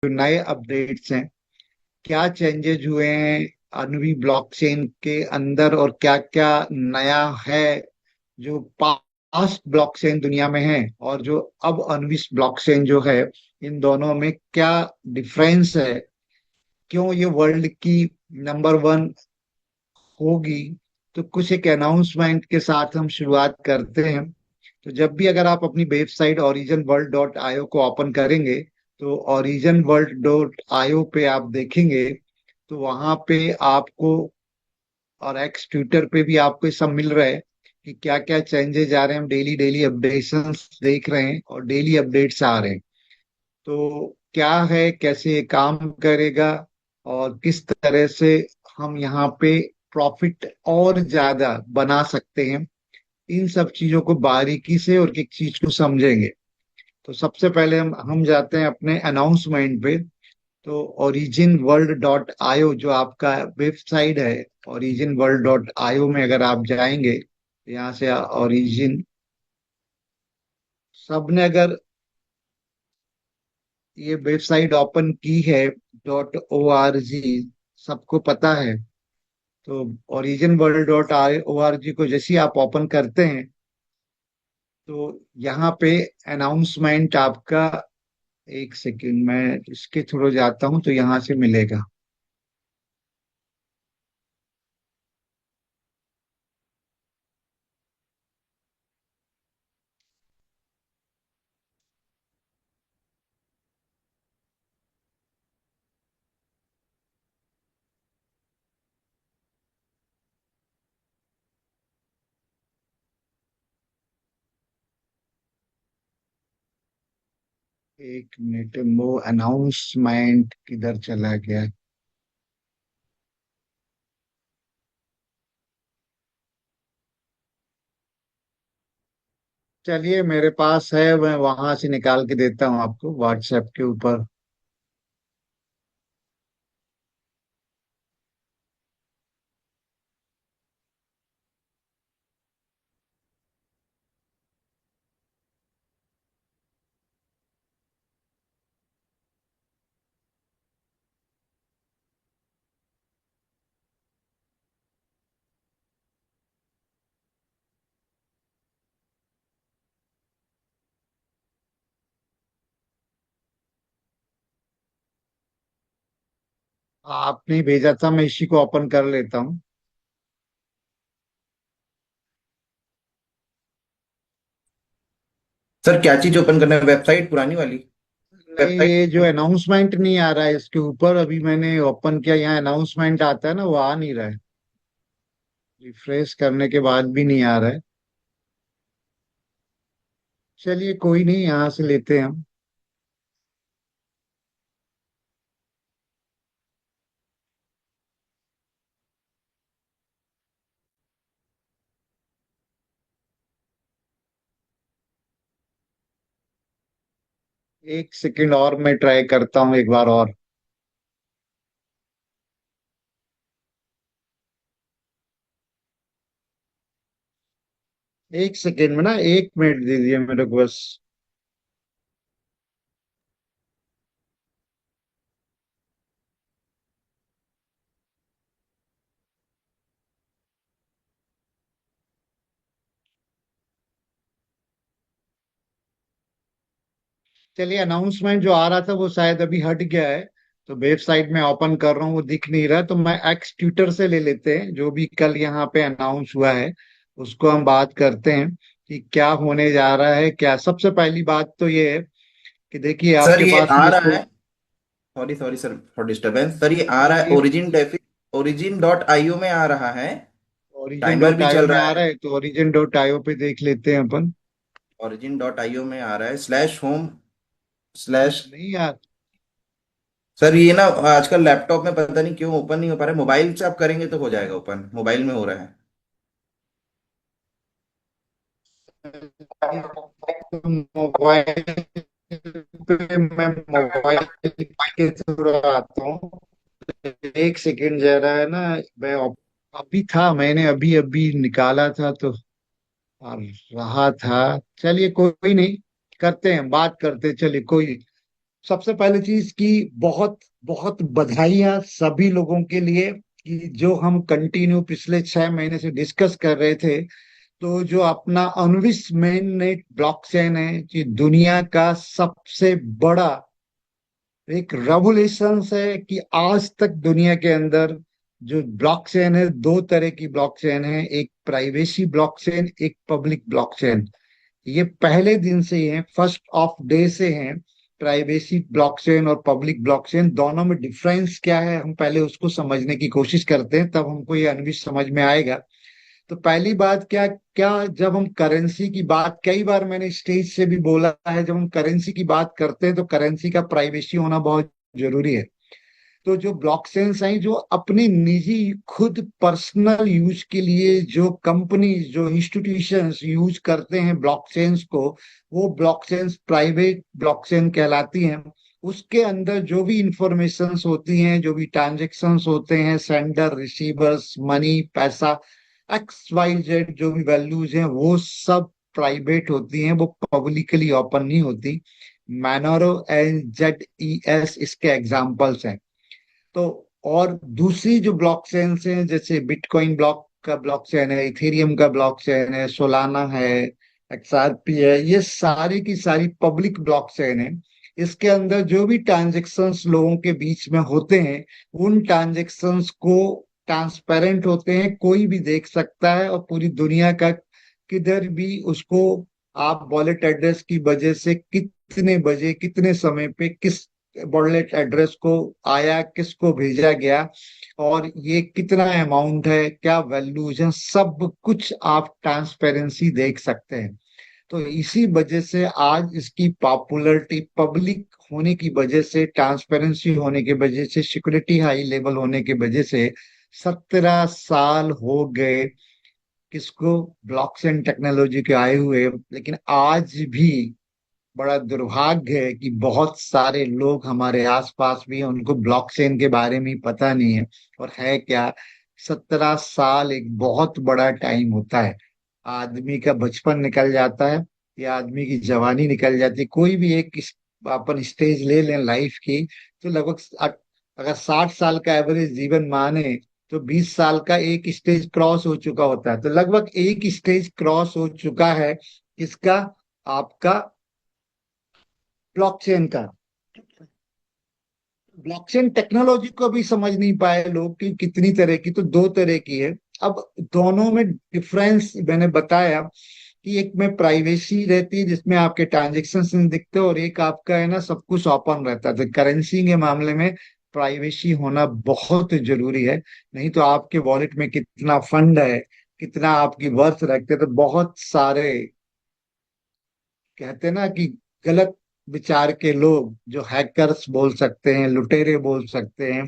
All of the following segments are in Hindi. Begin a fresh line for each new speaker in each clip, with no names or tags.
जो नए अपडेट्स हैं, क्या चेंजेस हुए हैं अनवी ब्लॉकचेन के अंदर, और क्या क्या नया है जो पास्ट ब्लॉकचेन दुनिया में है, और जो अब अनविस ब्लॉकचेन जो है, इन दोनों में क्या डिफरेंस है, क्यों ये वर्ल्ड की नंबर 1 होगी। तो कुछ एक अनाउंसमेंट के साथ हम शुरुआत करते हैं। तो जब भी अगर आप अपनी वेबसाइट originworld.io को ओपन करेंगे, तो originworld.io पे आप देखेंगे, तो वहां पे आपको, और एक्स ट्विटर पे भी आपको ये सब मिल रहा है कि क्या क्या चेंजेस आ रहे हैं। हम डेली डेली अपडेशंस देख रहे हैं और डेली अपडेट्स आ रहे हैं। तो क्या है, कैसे ये काम करेगा, और किस तरह से हम यहाँ पे प्रॉफिट और ज्यादा बना सकते हैं, इन सब चीजों को बारीकी से और एक चीज को समझेंगे। तो सबसे पहले हम जाते हैं अपने अनाउंसमेंट पे। तो originworld.io जो आपका वेबसाइट है, originworld.io में अगर आप जाएंगे, तो यहाँ से ओरिजिन, सबने अगर ये वेबसाइट ओपन की है, .org, सबको पता है। तो originworld.org को जैसे ही आप ओपन करते हैं, तो यहाँ पे अनाउंसमेंट आपका, एक सेकंड मैं इसके थ्रू जाता हूँ तो यहाँ से मिलेगा। एक मिनट, वो अनाउंसमेंट किधर चला गया। चलिए, मेरे पास है, मैं वहां से निकाल के देता हूँ आपको व्हाट्सएप के ऊपर। आपने भेजा था, मैं इसी को ओपन कर लेता हूँ।
सर क्या चीज ओपन करना है, वेबसाइट पुरानी वाली?
नहीं,
वेबसाइट।
ये जो अनाउंसमेंट नहीं आ रहा है इसके ऊपर, अभी मैंने ओपन किया, यहाँ अनाउंसमेंट आता है ना, वो आ नहीं रहा है। रिफ्रेश करने के बाद भी नहीं आ रहा है। चलिए कोई नहीं, यहाँ से लेते हैं हम। एक सेकंड और मैं ट्राई करता हूँ एक बार और। एक सेकंड में ना, 1 मिनट दीजिए मेरे को बस। चलिए, अनाउंसमेंट जो आ रहा था वो शायद अभी हट गया है। तो वेबसाइट में ओपन कर रहा हूँ, वो दिख नहीं रहा, तो मैं एक्स ट्विटर से ले लेते हैं, जो भी कल यहाँ पे अनाउंस हुआ है उसको हम बात करते हैं कि क्या होने जा रहा है। क्या, सबसे पहली बात तो ये है कि देखिए
सर
आपके
ये
पास
आ
में
रहा
तो,
है। Sorry sorry sir for disturbance. Sir ये आ रहा है
ये
ओरिजिन.io में आ रहा है।
ओरिजिन
टाइमर
डॉट
भी
आईओ
चल
में
रहा
आ
है।
रहा है, तो origin.io पे देख लेते हैं अपन।
ओरिजिन.io में आ रहा है /home/।
नहीं यार,
सर ये ना आजकल लैपटॉप में पता नहीं क्यों ओपन नहीं हो पा रहा है। मोबाइल से आप करेंगे तो हो जाएगा ओपन, मोबाइल में हो रहा है।
मोबाइल पे मैं मोबाइल के थ्रू आता हूँ। एक सेकंड जरा है ना, मैं अभी था, मैंने अभी अभी निकाला था तो, और रहा था। चलिए कोई नहीं, करते हैं, बात करते हैं, चलिए कोई नहीं। सबसे पहली चीज की बहुत बहुत बधाइयां सभी लोगों के लिए कि जो हम कंटिन्यू पिछले 6 महीने से डिस्कस कर रहे थे, तो जो अपना अनविस मेननेट ब्लॉकचेन है, कि दुनिया का सबसे बड़ा एक रेवोल्यूशन है, कि आज तक दुनिया के अंदर जो ब्लॉकचेन है, दो तरह की ब्लॉकचेन है, एक प्राइवेसी ब्लॉकचेन, एक पब्लिक ब्लॉकचेन। ये पहले दिन से ही है, फर्स्ट ऑफ डे से है। प्राइवेसी ब्लॉकचेन और पब्लिक ब्लॉकचेन दोनों में डिफरेंस क्या है, हम पहले उसको समझने की कोशिश करते हैं, तब हमको ये अनविश समझ में आएगा। तो पहली बात क्या क्या, जब हम करेंसी की बात, कई बार मैंने स्टेज से भी बोला है, जब हम करेंसी की बात करते हैं तो करेंसी का प्राइवेसी होना बहुत जरूरी है। तो जो ब्लॉकचेन्स हैं, जो अपने निजी खुद पर्सनल यूज के लिए जो कंपनीज, जो इंस्टीट्यूशंस यूज करते हैं ब्लॉकचेन्स को, वो ब्लॉकचेन्स प्राइवेट ब्लॉकचेन कहलाती हैं। उसके अंदर जो भी इंफॉर्मेशंस होती हैं, जो भी ट्रांजेक्शन्स होते हैं, सेंडर रिसीवर्स, मनी, पैसा, XYZ, जो भी वैल्यूज हैं, वो सब प्राइवेट होती हैं, वो पब्लिकली ओपन नहीं होती। मैनोरो एंड ZES इसके एग्जाम्पल्स हैं। तो और दूसरी जो ब्लॉकचेन हैं, जैसे बिटकॉइन ब्लॉक का ब्लॉकचेन है, इथेरियम का ब्लॉकचेन है, सोलाना है, XRP है, ये सारी की सारी पब्लिक ब्लॉकचेन है। इसके अंदर जो भी ट्रांजेक्शन्स लोगों के बीच में होते हैं, उन ट्रांजेक्शन्स को ट्रांसपेरेंट होते हैं, कोई भी देख सकता है, और पूरी दुनिया का किधर भी उसको आप वॉलेट एड्रेस की वजह से कितने बजे कितने समय पे किस वॉलेट एड्रेस को आया, किसको भेजा गया, और ये कितना अमाउंट है, क्या वैल्यूज है, सब कुछ आप ट्रांसपेरेंसी देख सकते हैं। तो इसी वजह से आज इसकी पॉपुलैरिटी, पब्लिक होने की वजह से, ट्रांसपेरेंसी होने की वजह से, सिक्योरिटी हाई लेवल होने की वजह से 17 साल हो गए किसको, ब्लॉकचेन टेक्नोलॉजी के आए हुए। लेकिन आज भी बड़ा दुर्भाग्य है कि बहुत सारे लोग हमारे आसपास भी हैं, उनको ब्लॉकचेन के बारे में पता नहीं है। और है क्या, 17 साल एक बहुत बड़ा टाइम होता है। आदमी का बचपन निकल जाता है, या आदमी की जवानी निकल जाती है, कोई भी एक अपन स्टेज ले लें लाइफ की, तो लगभग अगर 60 साल का एवरेज जीवन माने, तो 20 साल का एक स्टेज क्रॉस हो चुका होता है। तो लगभग एक स्टेज क्रॉस हो चुका है किसका, आपका ब्लॉकचेन का। ब्लॉकचेन टेक्नोलॉजी को भी समझ नहीं पाए लोग कि कितनी तरह की, तो दो तरह की है। अब दोनों में डिफरेंस मैंने बताया कि एक में प्राइवेसी रहती है, जिसमें आपके ट्रांजेक्शन दिखते हैं, और एक आपका है ना, सब कुछ ओपन रहता है। तो करेंसी के मामले में प्राइवेसी होना बहुत जरूरी है। नहीं तो आपके वॉलेट में कितना फंड है, कितना आपकी वर्थ रखते हैं, तो बहुत सारे कहते हैं ना कि गलत विचार के लोग, जो हैकर्स बोल सकते हैं, लुटेरे बोल सकते हैं,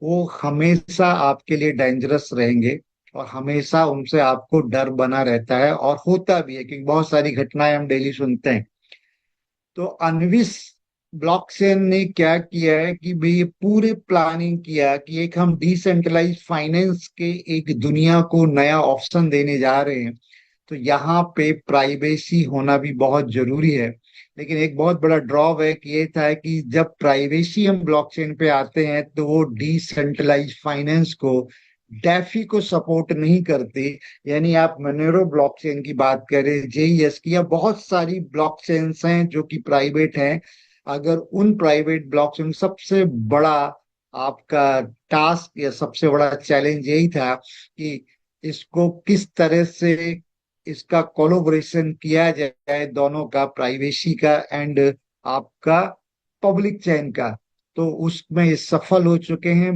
वो हमेशा आपके लिए डेंजरस रहेंगे। और हमेशा उनसे आपको डर बना रहता है, और होता भी है, क्योंकि बहुत सारी घटनाएं हम डेली सुनते हैं। तो अनविस ब्लॉकचेन ने क्या किया है कि भाई ये पूरे प्लानिंग किया कि एक हम डिसेंट्रलाइज फाइनेंस के एक दुनिया को नया ऑप्शन देने जा रहे हैं। तो यहाँ पे प्राइवेसी होना भी बहुत जरूरी है। लेकिन एक बहुत बड़ा ड्रॉबैक ये था कि जब प्राइवेसी हम ब्लॉकचेन पे आते हैं, तो वो डिसेंट्रलाइज फाइनेंस को, डेफी को सपोर्ट नहीं करती। यानी आप मोनेरो ब्लॉकचेन की बात करें, JES की, या बहुत सारी ब्लॉकचेन्स हैं जो कि प्राइवेट हैं। अगर उन प्राइवेट ब्लॉकचेन, सबसे बड़ा आपका टास्क या सबसे बड़ा चैलेंज यही था कि इसको किस तरह से, इसका कोलोब्रेशन किया जाए, दोनों का, प्राइवेसी का एंड आपका पब्लिक चैन का। तो उसमें ये सफल हो चुके हैं।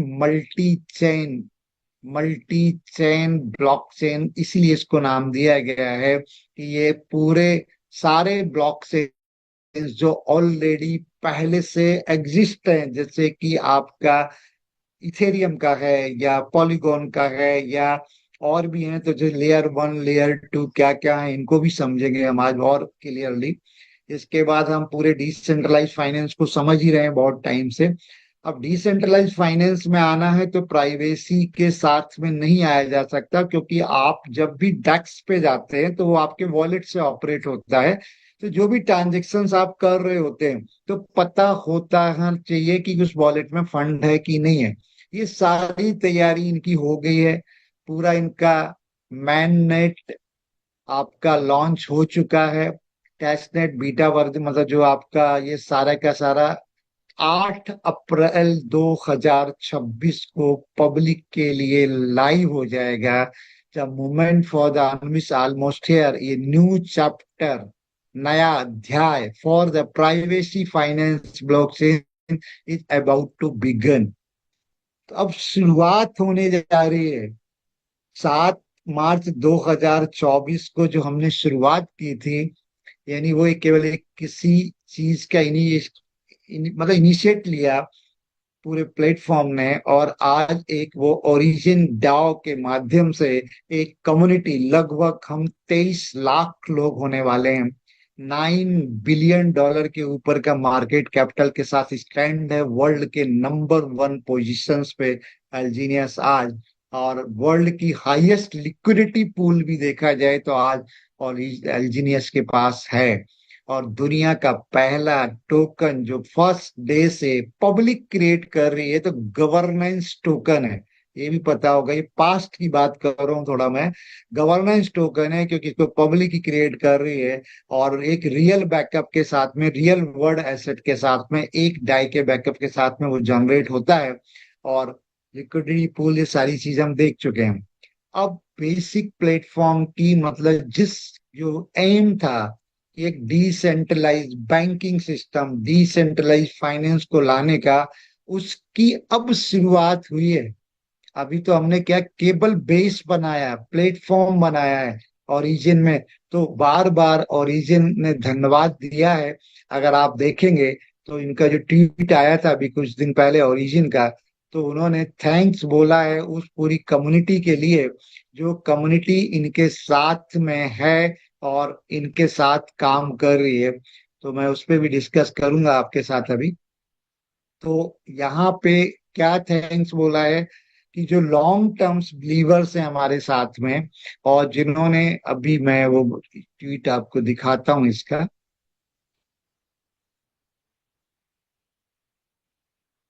मल्टी चेन ब्लॉकचेन इसीलिए इसको नाम दिया गया है कि ये पूरे सारे ब्लॉकचेन जो ऑलरेडी पहले से एग्जिस्ट हैं, जैसे कि आपका इथेरियम का है, या पॉलीगॉन का है, या और भी हैं, तो जो लेयर 1 लेयर 2 क्या क्या है, इनको भी समझेंगे हम आज और क्लियरली। इसके बाद हम पूरे डिसेंट्रलाइज फाइनेंस को समझ ही रहे हैं बहुत टाइम से। अब डिसेंट्रलाइज फाइनेंस में आना है तो प्राइवेसी के साथ में नहीं आया जा सकता, क्योंकि आप जब भी डेस्क पे जाते हैं तो वो आपके वॉलेट से ऑपरेट होता है। तो जो भी ट्रांजेक्शन्स आप कर रहे होते हैं तो पता होता है चाहिए कि उस वॉलेट में फंड है कि नहीं है। ये सारी तैयारी इनकी हो गई है। पूरा इनका मैन नेट आपका लॉन्च हो चुका है। टेस्टनेट बीटा वर्जन मतलब जो आपका ये सारा का सारा 8 अप्रैल 2026 को पब्लिक के लिए लाइव हो जाएगा। द मूवमेंट फॉर द अनमिस ऑलमोस्ट हियर, ये न्यू चैप्टर, नया अध्याय for the privacy finance blockchain is about to begin. तो अब शुरुआत होने जा रही है। 7 मार्च 2024 को जो हमने शुरुआत की थी, यानी वो एक केवल एक किसी चीज का मतलब इनिशिएट लिया पूरे प्लेटफॉर्म ने, और आज एक वो ओरिजिन डाओ के माध्यम से एक कम्युनिटी, लगभग हम 23 लाख लोग होने वाले हैं। $9 बिलियन के ऊपर का मार्केट कैपिटल के साथ स्टैंड है वर्ल्ड के नंबर 1 पोजीशंस पे अल्जीनियस आज। और वर्ल्ड की हाईएस्ट लिक्विडिटी पूल भी देखा जाए तो आज और अल्जीनियस के पास है। और दुनिया का पहला टोकन जो फर्स्ट डे से पब्लिक क्रिएट कर रही है, तो गवर्नेंस टोकन है। ये भी पता होगा, ये पास्ट की बात कर रहा हूँ थोड़ा मैं। गवर्नेंस टोकन है क्योंकि इसको पब्लिक ही क्रिएट कर रही है। और एक रियल बैकअप के साथ में, रियल वर्ल्ड एसेट के साथ में, एक डाई के बैकअप के साथ में वो जनरेट होता है। और लिक्विडिटी पूल, ये सारी चीजें हम देख चुके हैं। अब बेसिक प्लेटफॉर्म की मतलब जिस जो एम था, एक decentralise banking system, decentralise finance को लाने का, उसकी अब शुरुआत हुई है। अभी तो हमने क्या केबल बेस बनाया, प्लेटफॉर्म बनाया है ओरिजिन में। तो बार बार ओरिजिन ने धन्यवाद दिया है। अगर आप देखेंगे तो इनका जो ट्वीट आया था अभी कुछ दिन पहले ओरिजिन का, तो उन्होंने थैंक्स बोला है उस पूरी कम्युनिटी के लिए जो कम्युनिटी इनके साथ में है और इनके साथ काम कर रही है। तो मैं उस पर भी डिस्कस करूंगा आपके साथ अभी। तो यहाँ पे क्या थैंक्स बोला है कि जो लॉन्ग टर्म्स बिलीवर्स हैं हमारे साथ में, और जिन्होंने, अभी मैं वो ट्वीट आपको दिखाता हूँ इसका।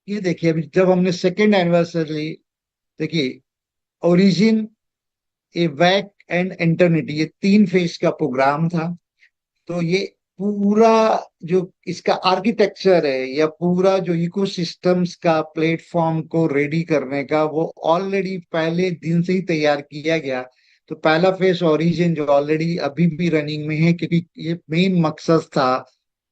ये देखिए, अभी जब हमने सेकेंड एनिवर्सरी, देखिए, ओरिजिन, ए वैक एंड एंटरनिटी, ये 3 फेज का प्रोग्राम था। तो ये पूरा जो इसका आर्किटेक्चर है या पूरा जो इकोसिस्टम्स का प्लेटफॉर्म को रेडी करने का, वो ऑलरेडी पहले दिन से ही तैयार किया गया। तो पहला फेज ओरिजिन जो ऑलरेडी अभी भी रनिंग में है, क्योंकि ये मेन मकसद था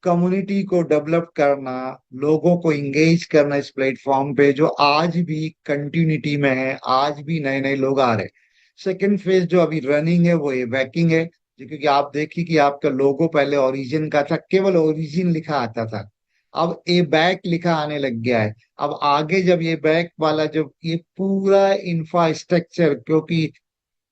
कम्युनिटी को डेवलप करना, लोगों को इंगेज करना इस प्लेटफॉर्म पे, जो आज भी कंटिन्यूटी में है, आज भी नए नए लोग आ रहे हैं। सेकेंड फेज जो अभी रनिंग है वो ये बैकिंग है जी, क्योंकि आप देखिए कि आपका लोगो पहले ओरिजिन का था, केवल ओरिजिन लिखा आता था। अब ए बैक लिखा आने लग गया है। अब आगे जब ये बैक वाला, जब ये पूरा इंफ्रास्ट्रक्चर, क्योंकि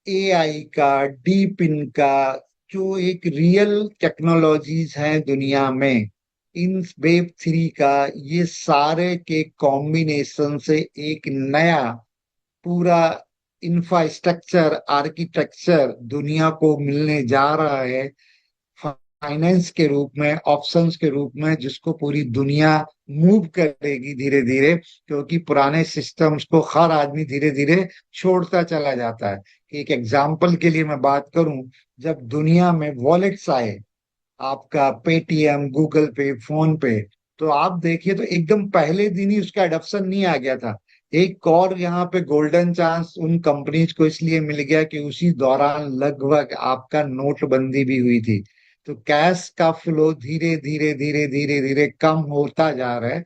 एआई का, डीप इनका, जो एक रियल टेक्नोलॉजीज हैं दुनिया में, इन वेब 3 का, ये सारे के कॉम्बिनेशन से एक नया पूरा इंफ्रास्ट्रक्चर आर्किटेक्चर दुनिया को मिलने जा रहा है, फाइनेंस के रूप में, ऑप्शंस के रूप में, जिसको पूरी दुनिया मूव करेगी धीरे धीरे। क्योंकि पुराने सिस्टम्स को हर आदमी धीरे धीरे छोड़ता चला जाता है। एक एग्जाम्पल के लिए मैं बात करूं, जब दुनिया में वॉलेट्स आए, आपका पेटीएम, गूगल पे, फोन पे, तो आप देखिए तो एकदम पहले दिन ही उसका अडॉप्शन नहीं आ गया था। एक और यहाँ पे गोल्डन चांस उन कंपनीज को इसलिए मिल गया कि उसी दौरान लगभग आपका नोटबंदी भी हुई थी। तो कैश का फ्लो धीरे धीरे धीरे धीरे धीरे कम होता जा रहा है।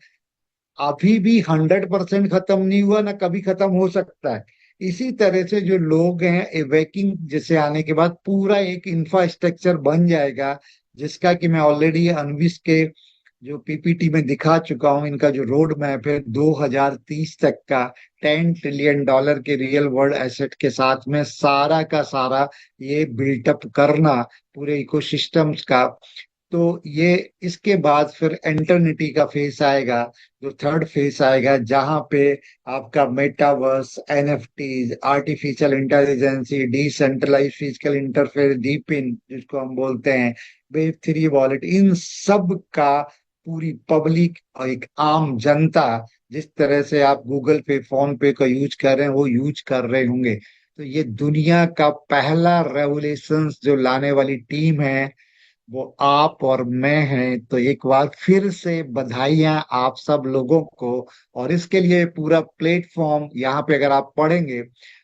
अभी भी 100% खत्म नहीं हुआ, ना कभी खत्म हो सकता है। इसी तरह से जो लोग हैं, एवेकिंग जैसे आने के बाद पूरा एक इंफ्रास्ट्रक्चर बन जाएगा, जिसका कि मैं ऑलरेडी अनविश के जो पीपीटी में दिखा चुका हूं। इनका जो रोड मैप है 2030 तक का, $10 ट्रिलियन के रियल वर्ल्ड एसेट के साथ में सारा का सारा ये बिल्टअप करना पूरे इकोसिस्टम्स का। तो ये इसके बाद फिर एंटरनिटी का फेस आएगा, जो थर्ड फेस आएगा, जहां पे आपका metaverse, NFTs, artificial intelligence, decentralise physical interface, DePIN जिसको हम बोलते हैं, वेब थ्री वॉलेट, इन सब का पूरी पब्लिक और एक आम जनता जिस तरह से आप गूगल पे, फोन पे का यूज कर रहे हैं वो यूज कर रहे होंगे। तो ये दुनिया का पहला रेवोल्यूशन जो लाने वाली टीम है वो आप और मैं हैं। तो एक बार फिर से बधाइयां आप सब लोगों को। और इसके लिए पूरा प्लेटफॉर्म यहाँ पे अगर आप पढ़ेंगे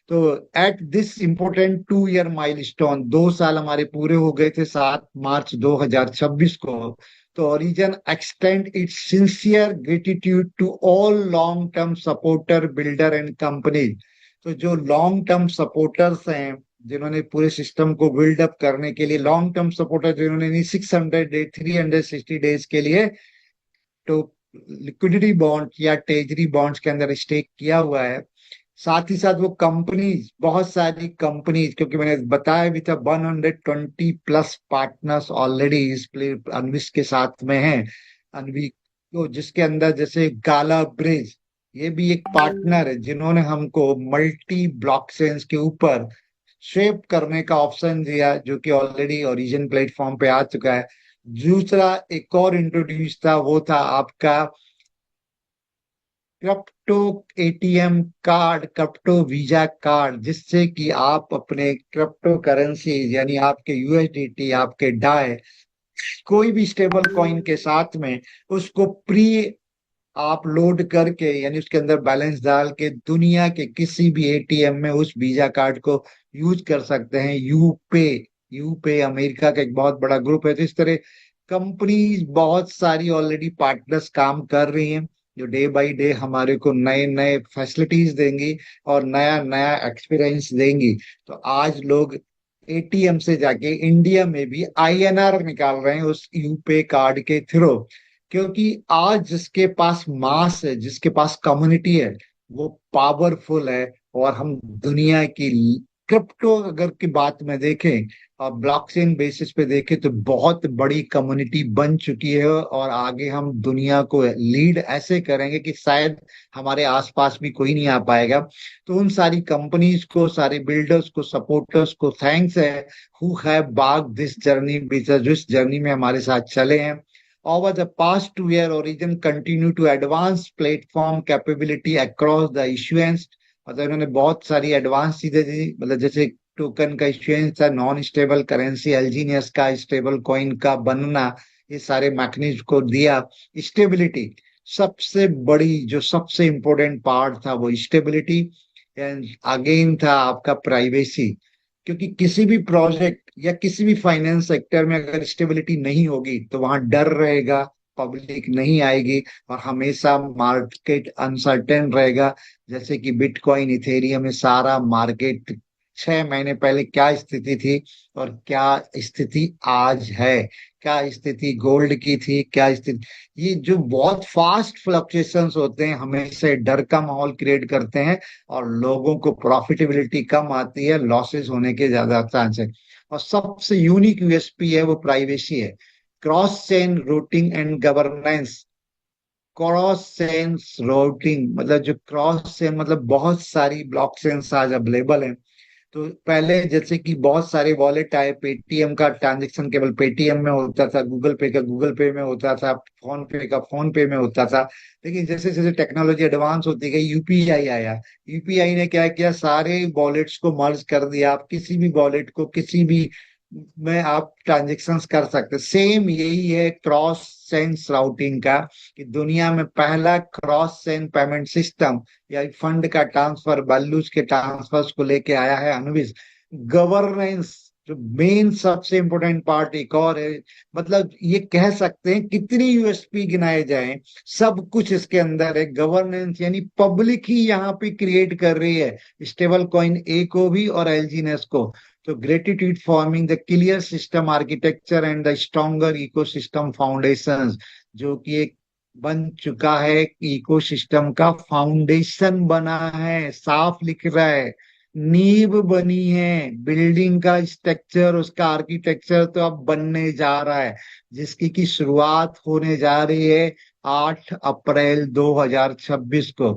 तो at this important 2 year milestone, 2 साल हमारे पूरे हो गए थे 7 मार्च 2026 को। तो Origin extend its sincere gratitude to all long term supporter, builder and companies. तो जो लॉन्ग टर्म सपोर्टर्स हैं, जिन्होंने पूरे सिस्टम को बिल्डअप करने के लिए, लॉन्ग टर्म सपोर्टर जिन्होंने 600 डे, 360 डेज के लिए तो लिक्विडिटी बॉन्ड या ट्रेजरी बॉन्ड्स के अंदर स्टेक किया हुआ है। साथ ही साथ वो कंपनीज, बहुत सारी कंपनीज, क्योंकि मैंने बताया भी था 120+ पार्टनर्स ऑलरेडी इस प्ले अनविश के साथ में हैं। अनवी तो जिसके अंदर जैसे गाला ब्रिज, ये भी एक पार्टनर है जिन्होंने हमको मल्टी ब्लॉकचेन्स के ऊपर स्वेप करने का ऑप्शन दिया, जो कि ऑलरेडी ओरिजिन प्लेटफॉर्म पे आ चुका है। दूसरा एक और इंट्रोड्यूस था, वो था आपका crypto ATM card, crypto visa card, जिससे कि आप अपने क्रिप्टो करेंसी यानी आपके यूएसडीटी, आपके डाई, कोई भी स्टेबल कॉइन के साथ में उसको प्री आप लोड करके, यानी उसके अंदर बैलेंस डाल के दुनिया के किसी भी एटीएम में उस वीजा कार्ड को यूज कर सकते हैं। यूपे, यूपे अमेरिका का एक बहुत बड़ा ग्रुप है। तो इस तरह कंपनीज बहुत सारी ऑलरेडी पार्टनर्स काम कर रही हैं, जो डे बाय डे हमारे को नए नए फैसिलिटीज देंगी और नया नया एक्सपीरियंस देंगी। तो आज लोग एटीएम से जाके इंडिया में भी आईएनआर निकाल रहे हैं उस यूपे कार्ड के थ्रू। क्योंकि आज जिसके पास मास है, जिसके पास कम्युनिटी है, वो पावरफुल है। और हम दुनिया की क्रिप्टो अगर की बात में देखें और ब्लॉकचेन बेसिस पे देखें तो बहुत बड़ी कम्युनिटी बन चुकी है। और आगे हम दुनिया को लीड ऐसे करेंगे कि शायद हमारे आसपास भी कोई नहीं आ पाएगा। तो उन सारी कंपनीज को, सारे बिल्डर्स को, सपोर्टर्स को थैंक्स है, who have Bagh this journey, जो इस जर्नी में हमारे साथ चले हैं। Over the past 2 year, Origin continue to advance platform capability across the issuance। मतलब इन्होंने बहुत सारी एडवांस चीजें दी, मतलब जैसे टोकन का इश्यूएंस था, नॉन स्टेबल करेंसी एलजीनियस का स्टेबल कॉइन का बनना, ये सारे मैकेनिज्म को दिया। स्टेबिलिटी सबसे बड़ी, जो सबसे इंपॉर्टेंट पार्ट था वो स्टेबिलिटी। एंड अगेन था आपका प्राइवेसी, क्योंकि किसी भी प्रोजेक्ट या किसी भी फाइनेंस सेक्टर में अगर स्टेबिलिटी नहीं होगी तो वहां डर रहेगा, पब्लिक नहीं आएगी और हमेशा मार्केट अनसर्टेन रहेगा। जैसे कि बिटकॉइन, इथेरियम में सारा मार्केट 6 महीने पहले क्या स्थिति थी और क्या स्थिति आज है, क्या स्थिति गोल्ड की थी, क्या स्थिति, ये जो बहुत फास्ट फ्लक्चुएशंस होते हैं हमेशा डर का माहौल क्रिएट करते हैं और लोगों को प्रॉफिटेबिलिटी कम आती है, लॉसेस होने के ज्यादा चांस है। और सबसे यूनिक यूएसपी है वो प्राइवेसी है। Cross chain routing and governance. Cross chain routing मतलब, जो क्रॉस चेन मतलब बहुत सारी ब्लॉक चेन्स आज अवेलेबल हैं। तो पहले जैसे कि बहुत सारे वॉलेट आए, पेटीएम का ट्रांजेक्शन केवल पेटीएम में होता था, गूगल पे का गूगल पे में होता था, फोन पे का फोन पे में होता था। लेकिन जैसे जैसे टेक्नोलॉजी एडवांस होती गई, यूपीआई आया। यूपीआई ने क्या किया, सारे वॉलेट्स को मर्ज कर दिया। आप किसी भी वॉलेट को किसी भी में आप ट्रांजेक्शन्स कर सकते। सेम यही है क्रॉस सेंस राउटिंग का, कि दुनिया में पहला क्रॉस सेन पेमेंट सिस्टम या फंड का ट्रांसफर, वैल्यूज के ट्रांसफर्स को लेके आया है अनुविज। गवर्नेंस जो मेन सबसे इंपॉर्टेंट पार्ट एक और है, मतलब ये कह सकते हैं कितनी यूएसपी गिनाए जाएं, सब कुछ इसके अंदर है। गवर्नेंस यानी पब्लिक ही यहाँ पे क्रिएट कर रही है स्टेबल कॉइन ए को भी और एलजीनेस को। तो gratitude forming the clear system architecture and the stronger ecosystem foundations, जो कि एक बन चुका है, इकोसिस्टम का फाउंडेशन बना है, साफ लिख रहा है। नींव बनी है, बिल्डिंग का स्ट्रक्चर, उसका आर्किटेक्चर तो अब बनने जा रहा है, जिसकी की शुरुआत होने जा रही है 8 अप्रैल 2026 को।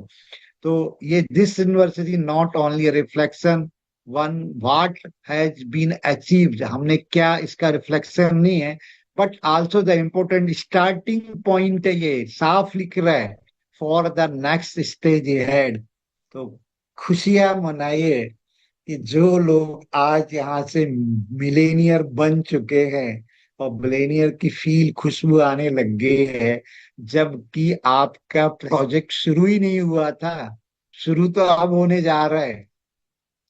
तो ये this university not only reflection on what has been achieved, हमने क्या, इसका रिफ्लेक्शन नहीं है, but also the important starting point है, ये साफ लिख रहा है, for the next stage ahead. तो खुशियां मनाइए कि जो लोग आज यहाँ से मिलेनियर बन चुके हैं और मिलेनियर की फील खुशबू आने लग गई है, जबकि आपका प्रोजेक्ट शुरू ही नहीं हुआ था, शुरू तो अब होने जा रहा है।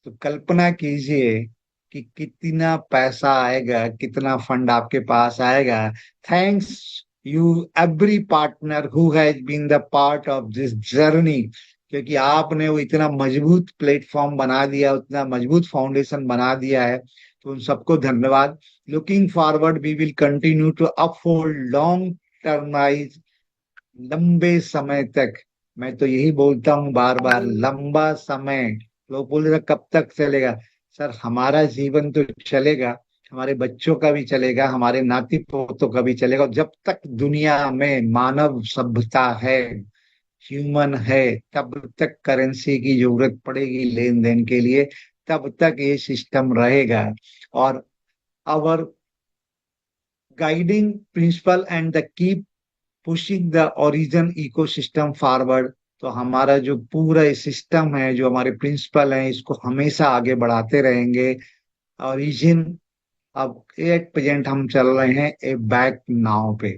तो कल्पना कीजिए कि कितना पैसा आएगा, कितना फंड आपके पास आएगा, thanks you every partner who has been the part of this journey. क्योंकि आपने वो इतना मजबूत प्लेटफॉर्म बना दिया, उतना मजबूत फाउंडेशन बना दिया है, तो उन सबको धन्यवाद। Looking forward we will continue to uphold long termise, लंबे समय तक। मैं तो यही बोलता हूँ बार बार, लंबा समय। लोग बोल रहे कब तक चलेगा, सर हमारा जीवन तो चलेगा, हमारे बच्चों का भी चलेगा, हमारे नाती पोतों का भी चलेगा, और जब तक दुनिया में मानव सभ्यता है, ह्यूमन है, तब तक करेंसी की जरूरत पड़ेगी लेन देन के लिए, तब तक ये सिस्टम रहेगा। और our guiding principle and the key pushing the Origin ecosystem forward. तो हमारा जो पूरा सिस्टम है, जो हमारे प्रिंसिपल हैं, इसको हमेशा आगे बढ़ाते रहेंगे। ओरिजिन, अब एट प्रेजेंट हम चल रहे हैं ए बैक नाव पे।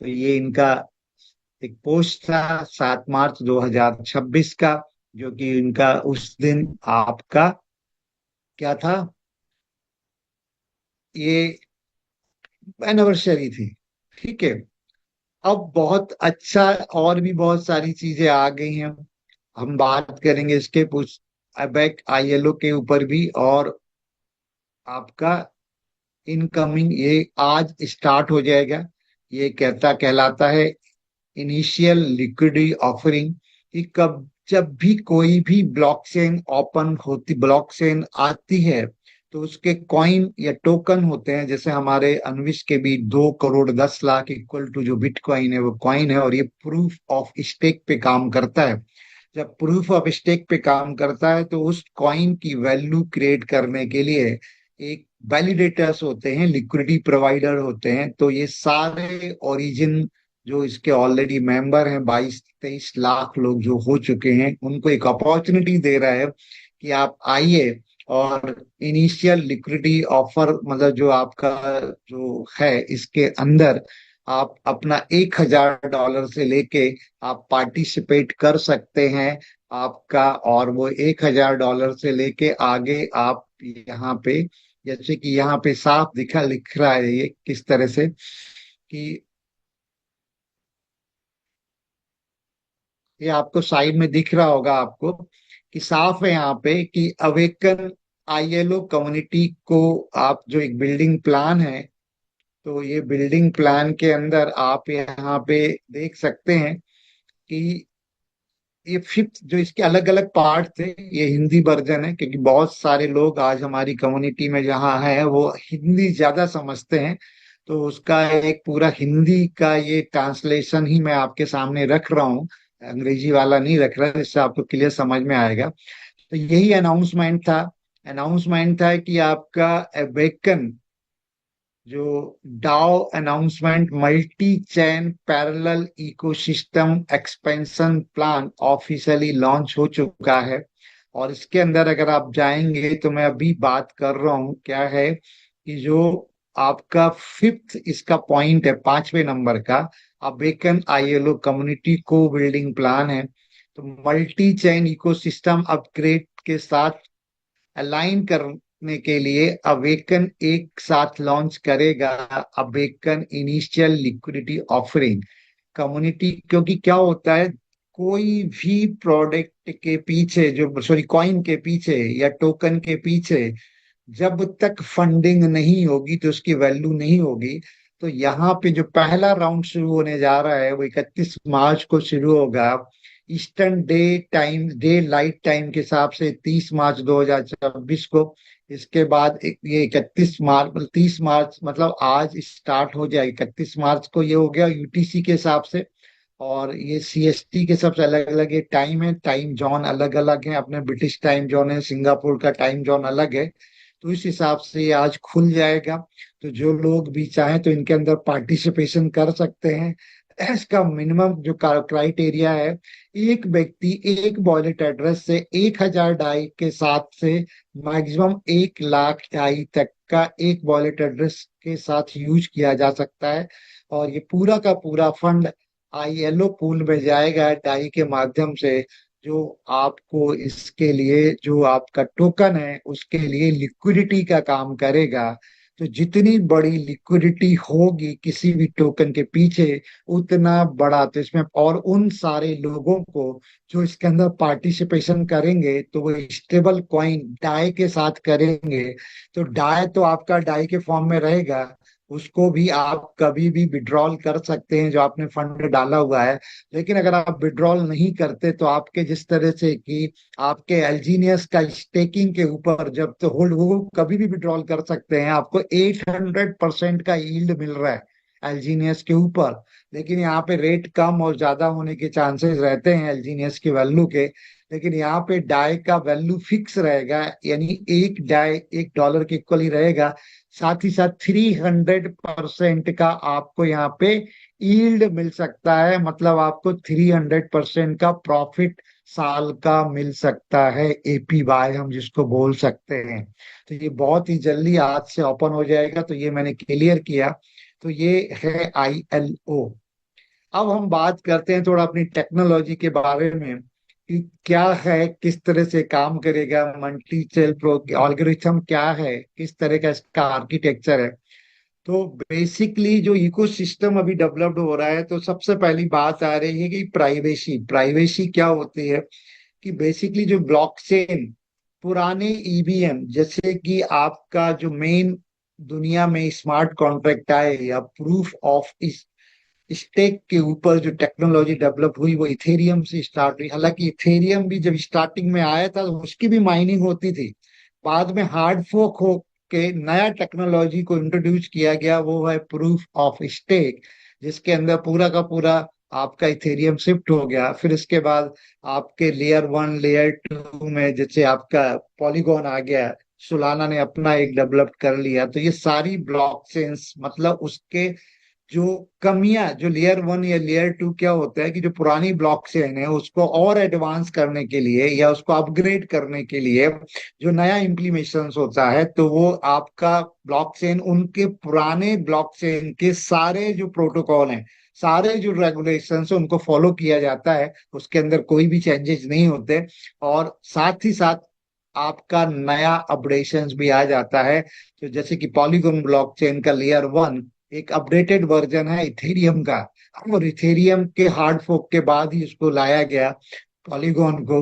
तो ये इनका एक पोस्ट था 7 मार्च 2026 का, जो कि इनका उस दिन आपका क्या था, ये एनिवर्सरी थी। ठीक है, अब बहुत अच्छा, और भी बहुत सारी चीजें आ गई हैं, हम बात करेंगे इसके कुछ अबैक आईएलओ के ऊपर भी। और आपका इनकमिंग ये आज स्टार्ट हो जाएगा, ये कहलाता है इनिशियल लिक्विडिटी ऑफरिंग। कि कब, जब भी कोई भी ब्लॉकचेन ओपन होती, ब्लॉकचेन आती है, तो उसके कॉइन या टोकन होते हैं, जैसे हमारे अनविश के भी 2 करोड़ 10 लाख इक्वल टू जो बिटकॉइन है वो कॉइन है, और ये प्रूफ ऑफ स्टेक पे काम करता है। जब प्रूफ ऑफ स्टेक पे काम करता है, तो उस कॉइन की वैल्यू क्रिएट करने के लिए एक वैलिडेटर्स होते हैं, लिक्विडिटी प्रोवाइडर होते हैं। तो ये सारे ओरिजिन जो इसके ऑलरेडी मेंबर हैं, 22-23 लाख लोग जो हो चुके हैं, उनको एक अपॉर्चुनिटी दे रहा है कि आप आइए और इनिशियल लिक्विडिटी ऑफर, मतलब जो आपका जो है, इसके अंदर आप अपना $1,000 से लेके आप पार्टिसिपेट कर सकते हैं आपका। और वो $1,000 से लेके आगे आप यहाँ पे, जैसे कि यहाँ पे साफ लिख रहा है ये किस तरह से, कि ये आपको साइड में दिख रहा होगा आपको, कि साफ है यहाँ पे कि अवेकन आईएलओ कम्युनिटी को, आप जो एक बिल्डिंग प्लान है, तो ये बिल्डिंग प्लान के अंदर आप यहाँ पे देख सकते हैं कि ये फिफ्थ, जो इसके अलग अलग पार्ट थे, ये हिंदी वर्जन है, क्योंकि बहुत सारे लोग आज हमारी कम्युनिटी में जहाँ है वो हिंदी ज्यादा समझते हैं। तो उसका एक पूरा हिंदी का ये ट्रांसलेशन ही मैं आपके सामने रख रहा हूँ, अंग्रेजी वाला नहीं रख रहा, जिससे आपको क्लियर समझ में आएगा। तो यही अनाउंसमेंट था। अनाउंसमेंट था कि आपका अवेकन जो DAO announcement multi chain parallel ecosystem expansion plan officially launch हो चुका है। और इसके अंदर अगर आप जाएंगे, तो मैं अभी बात कर रहा हूँ क्या है, कि जो आपका फिफ्थ इसका पॉइंट है, 5वें नंबर का, अवेकन आईएलओ कम्युनिटी को बिल्डिंग प्लान है। तो मल्टी चैन इकोसिस्टम अपग्रेड के साथ अलाइन करने के लिए अवेकन एक साथ लॉन्च करेगा awaken initial liquidity offering community. क्योंकि क्या होता है, कोई भी प्रोडक्ट के पीछे, जो सॉरी कॉइन के पीछे या टोकन के पीछे, जब तक फंडिंग नहीं होगी तो उसकी वैल्यू नहीं होगी। तो यहाँ पे जो पहला राउंड शुरू होने जा रहा है वो 31 मार्च को शुरू होगा। Eastern day time, day light time के हिसाब से 30 मार्च 2026 को। इसके बाद ये 31 मार्च, 30 मार्च मतलब आज स्टार्ट हो जाएगी। 31 मार्च को ये हो गया यूटीसी के हिसाब से। और ये सीएसटी के सबसे अलग अलग ये टाइम है, टाइम जोन अलग अलग है। अपने ब्रिटिश टाइम जोन है, सिंगापुर का टाइम जोन अलग है। तो इस हिसाब से ये आज खुल जाएगा। तो जो लोग भी चाहें तो इनके अंदर पार्टिसिपेशन कर सकते हैं। इसका मिनिमम जो क्राइटेरिया है, एक व्यक्ति एक वॉलेट एड्रेस से 1,000 डाई के साथ से मैक्सिमम 1 लाख डाई तक का एक वॉलेट एड्रेस के साथ यूज किया जा सकता है। और ये पूरा का पूरा फंड आईएलओ पूल में जाएगा डाई के माध्यम से। जो आपको इसके लिए जो आपका टोकन है उसके लिए लिक्विडिटी का काम करेगा। तो जितनी बड़ी लिक्विडिटी होगी किसी भी टोकन के पीछे, उतना बड़ा। तो इसमें और उन सारे लोगों को जो इसके अंदर पार्टिसिपेशन करेंगे तो वो स्टेबल कॉइन डाई के साथ करेंगे। तो डाई तो आपका डाई के फॉर्म में रहेगा, उसको भी आप कभी भी विड्रॉल कर सकते हैं जो आपने फंड डाला हुआ है। लेकिन अगर आप विड्रॉल नहीं करते तो आपके जिस तरह से कि आपके एल्जीनियस का स्टेकिंग के ऊपर जब तो होल्ड, वो कभी भी विड्रॉल कर सकते हैं। आपको 800% का यील्ड मिल रहा है एल्जीनियस के ऊपर। लेकिन यहाँ पे रेट कम और ज्यादा होने के चांसेस रहते हैं एल्जीनियस के वैल्यू के। लेकिन यहाँ पे डाई का वैल्यू फिक्स रहेगा, यानी एक डाई $1 के इक्वल ही रहेगा। साथ ही साथ 300% का आपको यहाँ पे यील्ड मिल सकता है। मतलब आपको 300% का प्रॉफिट साल का मिल सकता है, एपीवाई हम जिसको बोल सकते हैं। तो ये बहुत ही जल्दी आज से ओपन हो जाएगा। तो ये मैंने क्लियर किया। तो ये है आईएलओ। अब हम बात करते हैं थोड़ा अपनी टेक्नोलॉजी के बारे में कि क्या है, किस तरह से काम करेगा मल्टी चेल प्रो, एल्गोरिथम क्या है, किस तरह का इसका आर्किटेक्चर है। तो बेसिकली जो इकोसिस्टम अभी डेवलप्ड हो रहा है, तो सबसे पहली बात आ रही है कि प्राइवेसी। प्राइवेसी क्या होती है कि बेसिकली जो ब्लॉकचेन, पुराने ईवीएम जैसे कि आपका जो मेन दुनिया में स्मार्ट कॉन्ट्रैक्ट आए या प्रूफ ऑफ स्टेक के ऊपर जो टेक्नोलॉजी डेवलप हुई वो इथेरियम से स्टार्ट हुई। हालांकि इथेरियम भी जब स्टार्टिंग में आया था तो उसकी भी माइनिंग होती थी। बाद में हार्ड फोक हो के नया टेक्नोलॉजी को इंट्रोड्यूस किया गया, वो है प्रूफ ऑफ स्टेक, जिसके अंदर पूरा का पूरा आपका इथेरियम शिफ्ट हो गया। फिर इसके बाद आपके लेयर 1 लेयर 2 में जैसे आपका पॉलीगॉन आ गया, सोलाना ने अपना एक डेवलप कर लिया। तो ये सारी ब्लॉकचेन्स मतलब उसके जो कमियां, जो लेयर 1 या लेयर 2 क्या होता है कि जो पुरानी ब्लॉकचेन है उसको और एडवांस करने के लिए या उसको अपग्रेड करने के लिए जो नया इम्प्लीमेशन होता है, तो वो आपका ब्लॉकचेन उनके पुराने ब्लॉकचेन के सारे जो प्रोटोकॉल हैं, सारे जो रेगुलेशन है उनको फॉलो किया जाता है। उसके अंदर कोई भी चेंजेस नहीं होते। और साथ ही साथ आपका नया अपडेशन भी आ जाता है। तो जैसे कि पॉलीगॉन ब्लॉकचेन का लेयर 1 एक अपडेटेड वर्जन है इथेरियम का। और इथेरियम के हार्ड फोक के बाद ही उसको लाया गया पॉलीगॉन को।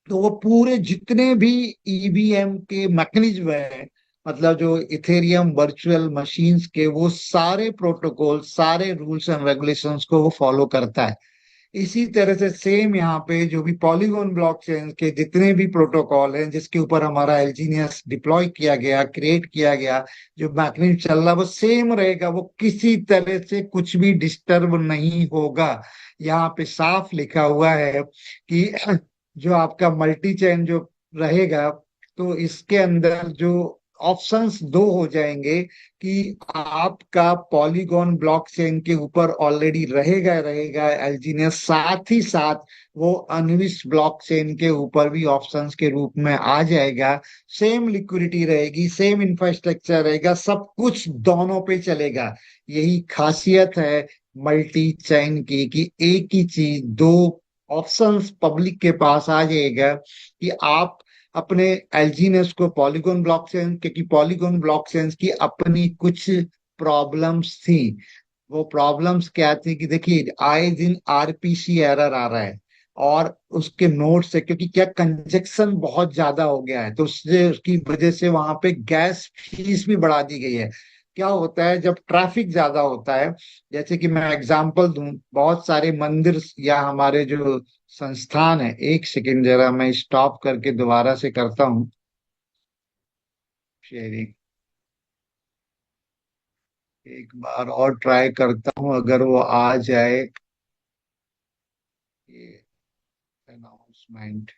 तो वो पूरे जितने भी ईवीएम के मैकेनिज्म है, मतलब जो इथेरियम वर्चुअल मशीन्स के, वो सारे प्रोटोकॉल, सारे रूल्स एंड रेगुलेशंस को वो फॉलो करता है। इसी तरह से सेम यहाँ पे जो भी पॉलीगॉन ब्लॉकचेन के जितने भी प्रोटोकॉल हैं जिसके ऊपर हमारा एल्जीनियस डिप्लॉय किया गया, क्रिएट किया गया, जो मैकेनिज्म चल रहा है वो सेम रहेगा। वो किसी तरह से कुछ भी डिस्टर्ब नहीं होगा। यहाँ पे साफ लिखा हुआ है कि जो आपका मल्टी चेन जो रहेगा, तो इसके अंदर जो ऑप्शंस दो हो जाएंगे कि आपका पॉलीगॉन ब्लॉकचेन के ऊपर ऑलरेडी रहेगा रहेगा एल्जीनियस, साथ ही साथ वो अनविश ब्लॉकचेन के ऊपर भी ऑप्शंस के रूप में आ जाएगा। सेम लिक्विडिटी रहेगी, सेम इंफ्रास्ट्रक्चर रहेगा, सब कुछ दोनों पे चलेगा। यही खासियत है मल्टी चेन की कि एक ही चीज, दो ऑप्शंस पब्लिक के पास आ जाएगा कि आप अपने एल्जीनियस को पॉलीगॉन ब्लॉकचेन, क्योंकि पॉलीगॉन ब्लॉकचेन की अपनी कुछ प्रॉब्लम्स थी। वो प्रॉब्लम्स क्या थी कि देखिए आए दिन आरपीसी एरर आ रहा है। और उसके नोट से क्योंकि क्या कंजेक्शन बहुत ज्यादा हो गया है, तो उससे उसकी वजह से वहां पे गैस फीस भी बढ़ा दी गई है। क्या होता है जब ट्रैफिक ज्यादा होता है, जैसे कि मैं एग्जांपल दूं, बहुत सारे मंदिर या हमारे जो संस्थान है, एक सेकंड जरा मैं स्टॉप करके दोबारा से करता हूँ शेयरिंग, एक बार और ट्राई करता हूँ अगर वो आ जाए। ये अनाउंसमेंट,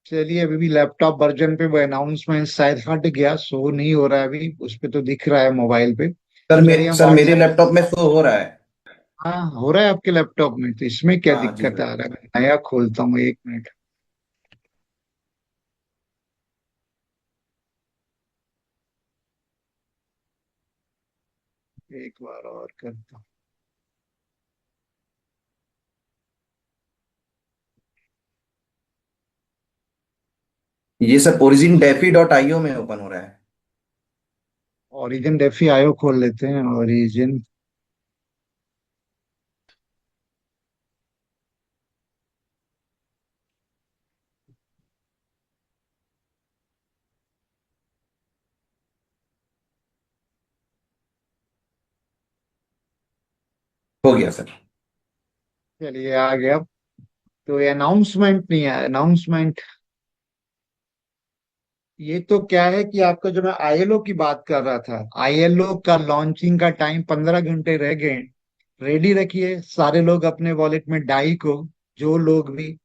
चलिए अभी भी लैपटॉप वर्जन पे वो अनाउंसमेंट शायद हट गया, शो नहीं हो रहा है अभी, उस पे तो दिख रहा है मोबाइल पे। चलिए हम
सर मेरे
व्हाट्सएप।
लैपटॉप में शो हो रहा है।
हाँ हो रहा है आपके लैपटॉप में, तो इसमें क्या
हाँ जी
दिक्कत
सर।
आ रहा है? मैं नया खोलता हूँ, एक मिनट। एक बार और करता हूँ।
ये sir origin DeFi dot IO में ओपन हो रहा है।
ओरिजिन डेफी आयो खोल लेते हैं, ओरिजिन।
हो गया सर।
चलिए आ गया। तो ये अनाउंसमेंट नहीं है, अनाउंसमेंट। ये तो क्या है कि आपका, जो मैं आईएलओ की बात कर रहा था, आईएलओ का लॉन्चिंग का टाइम 15 घंटे रह गए। रेडी रखिए सारे लोग अपने वॉलेट में डाई को, जो लोग भी।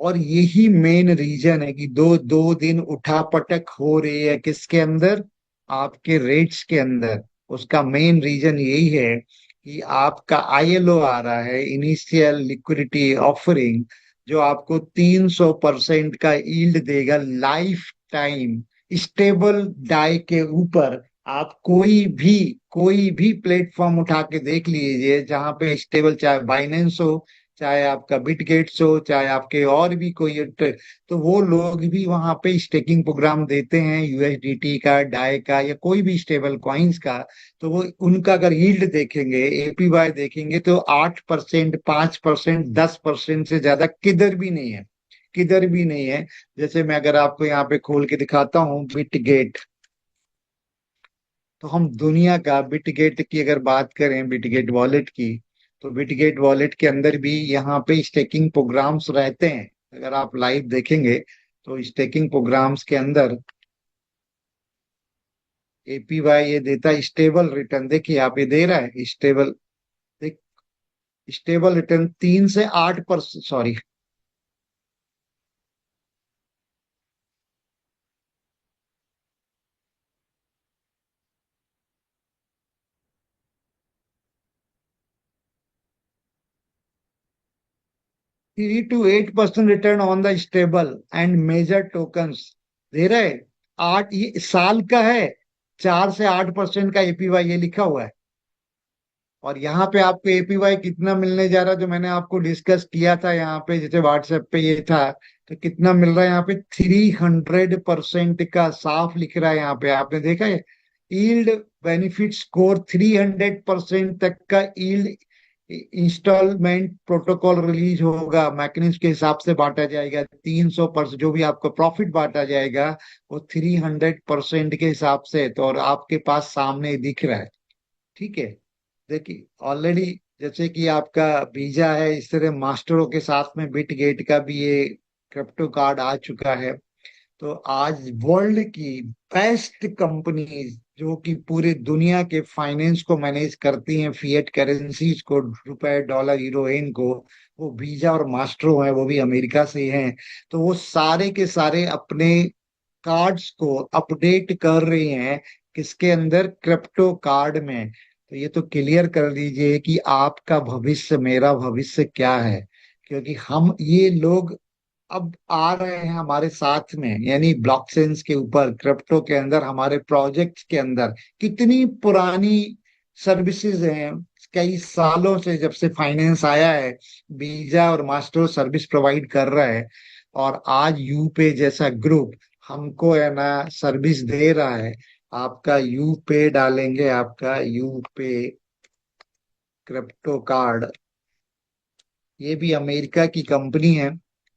और यही मेन रीजन है कि दो दो दिन उठापटक हो रही है किसके अंदर, आपके रेट्स के अंदर। उसका मेन रीजन यही है कि आपका आईएलओ आ रहा है, इनिशियल लिक्विडिटी ऑफरिंग, जो आपको 300% का यील्ड देगा लाइफ टाइम, स्टेबल डाई के ऊपर। आप कोई भी प्लेटफॉर्म उठा के देख लीजिए जहां पे स्टेबल, चाहे बाइनेंस हो, चाहे आपका बिटगेट्स हो, चाहे आपके और भी कोई तो वो लोग भी वहां पे स्टेकिंग प्रोग्राम देते हैं यूएसडीटी का, डाई का, या कोई भी स्टेबल कॉइन्स का। तो वो उनका अगर यील्ड देखेंगे, एपीवाई देखेंगे, तो 8%, 5%, 10% से ज्यादा किधर भी नहीं है, किधर भी नहीं है। जैसे मैं अगर आपको यहाँ पे खोल के दिखाता हूँ बिटगेट, तो हम दुनिया का बिटगेट की अगर बात करें, बिटगेट वॉलेट की, तो बिटगेट वॉलेट के अंदर भी यहाँ पे स्टेकिंग प्रोग्राम्स रहते हैं। अगर आप लाइव देखेंगे तो स्टेकिंग प्रोग्राम्स के अंदर एपीवाई ये देता है स्टेबल रिटर्न, देखिए आप ये दे रहा है स्टेबल। देख, स्टेबल रिटर्न 3 से 8%, sorry, 3 to 8% return on the stable and major tokens दे रहा है। आठ, ये साल का है। 4 से 8% का एपीवाई ये लिखा हुआ है। और यहाँ पे आपको एपीवाई कितना मिलने जा रहा है, जो मैंने आपको डिस्कस किया था यहाँ पे, जैसे व्हाट्सएप पे ये था, तो कितना मिल रहा है यहाँ पे? 300% का साफ लिख रहा है यहाँ पे, आपने देखा है? यील्ड बेनिफिट स्कोर 300% तक का यील्ड। इंस्टॉलमेंट प्रोटोकॉल रिलीज होगा, मैकेनिज्म के हिसाब से बांटा जाएगा 300%, जो भी आपको प्रॉफिट बांटा जाएगा वो 300% के हिसाब से। तो और आपके पास सामने दिख रहा है, ठीक है। देखिए ऑलरेडी, जैसे कि आपका वीजा है, इस तरह मास्टरों के साथ में बिट गेट का भी ये क्रिप्टो कार्ड आ चुका है। तो आज वर्ल्ड की बेस्ट कंपनीज, जो कि पूरे दुनिया के फाइनेंस को मैनेज करती हैं, फिएट करेंसीज को, रुपए, डॉलर, यूरो, येन को, वो वीजा और मास्ट्रो हैं, वो भी अमेरिका से हैं। तो वो सारे के सारे अपने कार्ड्स को अपडेट कर रही हैं, किसके अंदर? क्रिप्टो कार्ड में। तो ये तो क्लियर कर लीजिए कि आपका भविष्य, मेरा भविष्य क्या है। क्योंकि हम ये लोग अब आ रहे हैं हमारे साथ में, यानी ब्लॉकचेन्स के ऊपर, क्रिप्टो के अंदर, हमारे प्रोजेक्ट्स के अंदर। कितनी पुरानी सर्विसेज हैं, कई सालों से, जब से फाइनेंस आया है, वीजा और मास्टर सर्विस प्रोवाइड कर रहा है। और आज यूपे जैसा ग्रुप हमको है ना सर्विस दे रहा है। आपका यूपे डालेंगे, आपका यूपे क्रिप्टो कार्ड, ये भी अमेरिका की कंपनी है।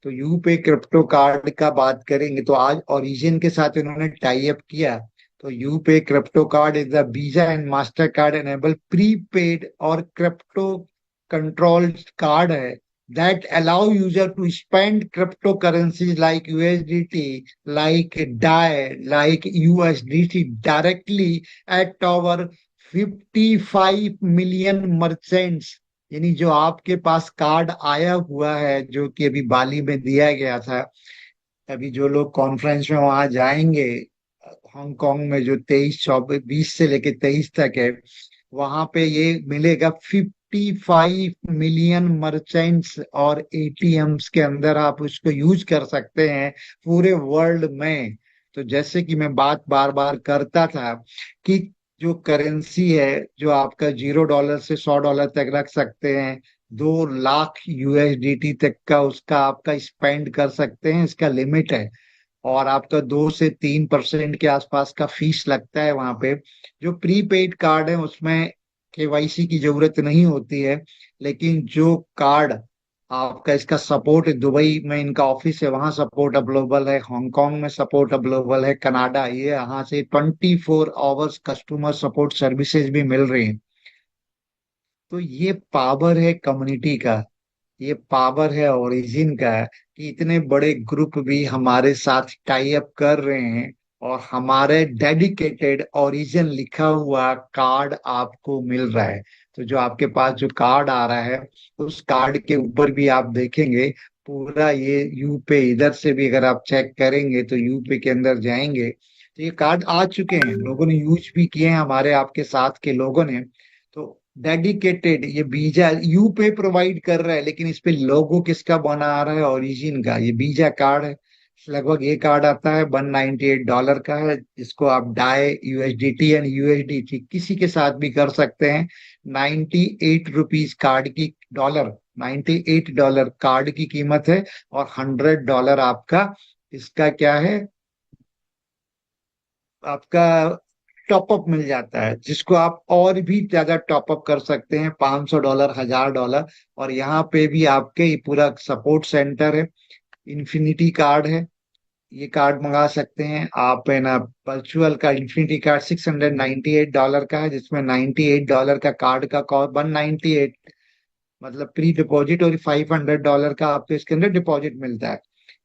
तो यूपे क्रिप्टो कार्ड का बात करेंगे तो आज ओरिजिन के साथ इन्होंने टाई अप किया। तो UPay crypto card is the Visa and master card enable prepaid और क्रिप्टो कंट्रोल्ड कार्ड है that allow user to spend cryptocurrencies like USDT, like DAI, like USDT directly at our 55 million merchants। यानी जो आपके पास कार्ड आया हुआ है जो कि अभी बाली में दिया गया था, अभी जो लोग कॉन्फ्रेंस में वहां जाएंगे हांगकांग में, जो 23 24 20 से लेके 23 तक है, वहां पे ये मिलेगा 55 मिलियन मर्चेंट्स और एटीएम्स के अंदर आप उसको यूज कर सकते हैं पूरे वर्ल्ड में। तो जैसे कि मैं बात बार बार करता था कि जो करेंसी है, जो आपका $0 से $100 तक रख सकते हैं, 2 लाख यूएसडीटी तक का उसका आपका स्पेंड कर सकते हैं, इसका लिमिट है। और आपका 2 से 3% के आसपास का फीस लगता है वहां पे। जो प्रीपेड कार्ड है उसमें केवाईसी की जरूरत नहीं होती है, लेकिन जो कार्ड आपका, इसका सपोर्ट दुबई में इनका ऑफिस है, वहां सपोर्ट अवेलेबल है, हांगकांग में सपोर्ट अवेलेबल है, कनाडा, ये यहाँ से 24 आवर्स कस्टमर सपोर्ट सर्विसेज भी मिल रही हैं। तो ये पावर है कम्युनिटी का, ये पावर है ओरिजिन का, कि इतने बड़े ग्रुप भी हमारे साथ टाई अप कर रहे हैं और हमारे डेडिकेटेड ओरिजिन लिखा हुआ कार्ड आपको मिल रहा है। तो जो आपके पास जो कार्ड आ रहा है, उस कार्ड के ऊपर भी आप देखेंगे पूरा ये यूपे, इधर से भी अगर आप चेक करेंगे तो यूपे के अंदर जाएंगे तो ये कार्ड आ चुके हैं, लोगों ने यूज भी किए हैं, हमारे आपके साथ के लोगों ने। तो डेडिकेटेड ये बीजा यूपे प्रोवाइड कर रहा है, लेकिन इस पे लोगो किसका बना आ रहा है? ओरिजिन का। ये बीजा कार्ड है, लगभग ये कार्ड आता है $198 का है, जिसको आप डाई, यूएसडीटी एंड यूएसडीटी किसी के साथ भी कर सकते हैं। 98 रुपीज कार्ड की, डॉलर, $98 कार्ड की कीमत है। और $100 आपका इसका क्या है, आपका टॉपअप मिल जाता है, जिसको आप और भी ज्यादा टॉपअप कर सकते हैं, $500, $1000। और यहाँ पे भी आपके ये पूरा सपोर्ट सेंटर है, इन्फिनिटी कार्ड है, ये कार्ड मंगा सकते हैं आप, है ना। वर्चुअल का इन्फिनिटी कार्ड $698 का है, जिसमें $98 का कार्ड का कॉस्ट, 198 मतलब प्री डिपॉजिट, और $500 का आपको इसके अंदर डिपॉजिट मिलता है।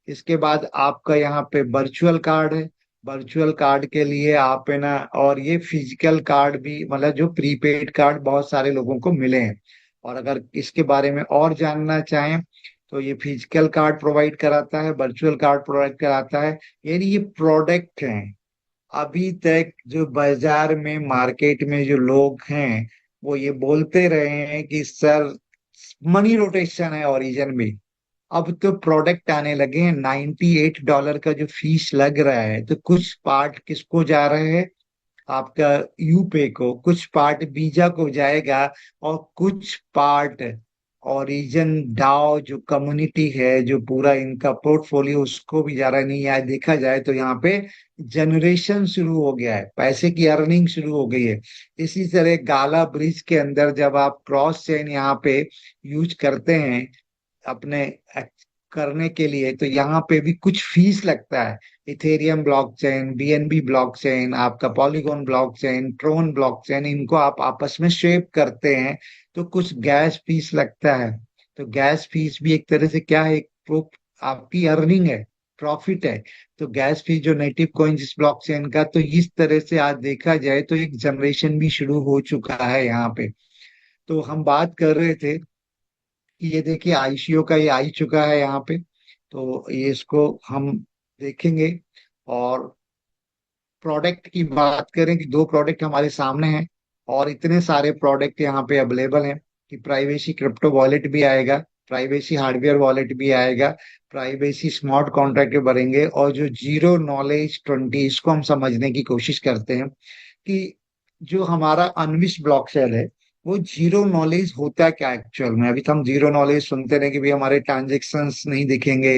इसके बाद आपका यहाँ पे वर्चुअल कार्ड है, वर्चुअल कार्ड के लिए आप, है ना, और ये फिजिकल कार्ड भी, मतलब जो प्रीपेड कार्ड बहुत सारे लोगों को मिले हैं। और अगर इसके बारे में और जानना चाहें तो ये फिजिकल कार्ड प्रोवाइड कराता है, वर्चुअल कार्ड प्रोवाइड कराता है। यानी ये प्रोडक्ट हैं। अभी तक जो बाजार में, मार्केट में जो लोग हैं, वो ये बोलते रहे हैं कि सर मनी रोटेशन है ओरिजिन में। अब तो प्रोडक्ट आने लगे हैं। $98 का जो फीस लग रहा है, तो कुछ पार्ट किसको जा रहे हैं? आपका यूपे को, कुछ पार्ट बीजा को जाएगा, और कुछ पार्ट ओरिजिन डाओ जो कम्युनिटी है, जो पूरा इनका पोर्टफोलियो, उसको भी जा रहा है। नहीं, यार देखा जाए तो यहाँ पे जनरेशन शुरू हो गया है, पैसे की अर्निंग शुरू हो गई है। इसी तरह गाला ब्रिज के अंदर जब आप क्रॉस चेन यहाँ पे यूज करते हैं अपने करने के लिए, तो यहाँ पे भी कुछ फीस लगता है। इथेरियम ब्लॉकचेन, बीएनबी ब्लॉकचेन, आपका पॉलीगॉन ब्लॉकचेन, ट्रोन ब्लॉकचेन, इनको आप आपस में शेप करते हैं, तो कुछ गैस फीस लगता है। तो गैस फीस भी एक तरह से क्या है, एक आपकी अर्निंग है, प्रॉफिट है। तो गैस फीस जो नेटिव कॉइन जिस ब्लॉकचेन का, तो इस तरह से आज देखा जाए तो एक जनरेशन भी शुरू हो चुका है यहाँ पे। तो हम बात कर रहे थे कि ये देखिए आईसीओ का ये आ ही चुका है यहाँ पे, तो ये इसको हम देखेंगे। और प्रोडक्ट की बात करें कि 2 प्रोडक्ट हमारे सामने हैं, और इतने सारे प्रोडक्ट यहाँ पे अवेलेबल हैं कि प्राइवेसी क्रिप्टो वॉलेट भी आएगा, प्राइवेसी हार्डवेयर वॉलेट भी आएगा, प्राइवेसी स्मार्ट कॉन्ट्रैक्ट भी बढ़ेंगे, और जो जीरो नॉलेज 20, इसको हम समझने की कोशिश करते हैं कि जो हमारा अनविश ब्लॉकचेन है, वो जीरो नॉलेज होता क्या एक्चुअल में। अभी तो हम जीरो नॉलेज सुनते रहे कि भाई हमारे ट्रांजेक्शन्स नहीं दिखेंगे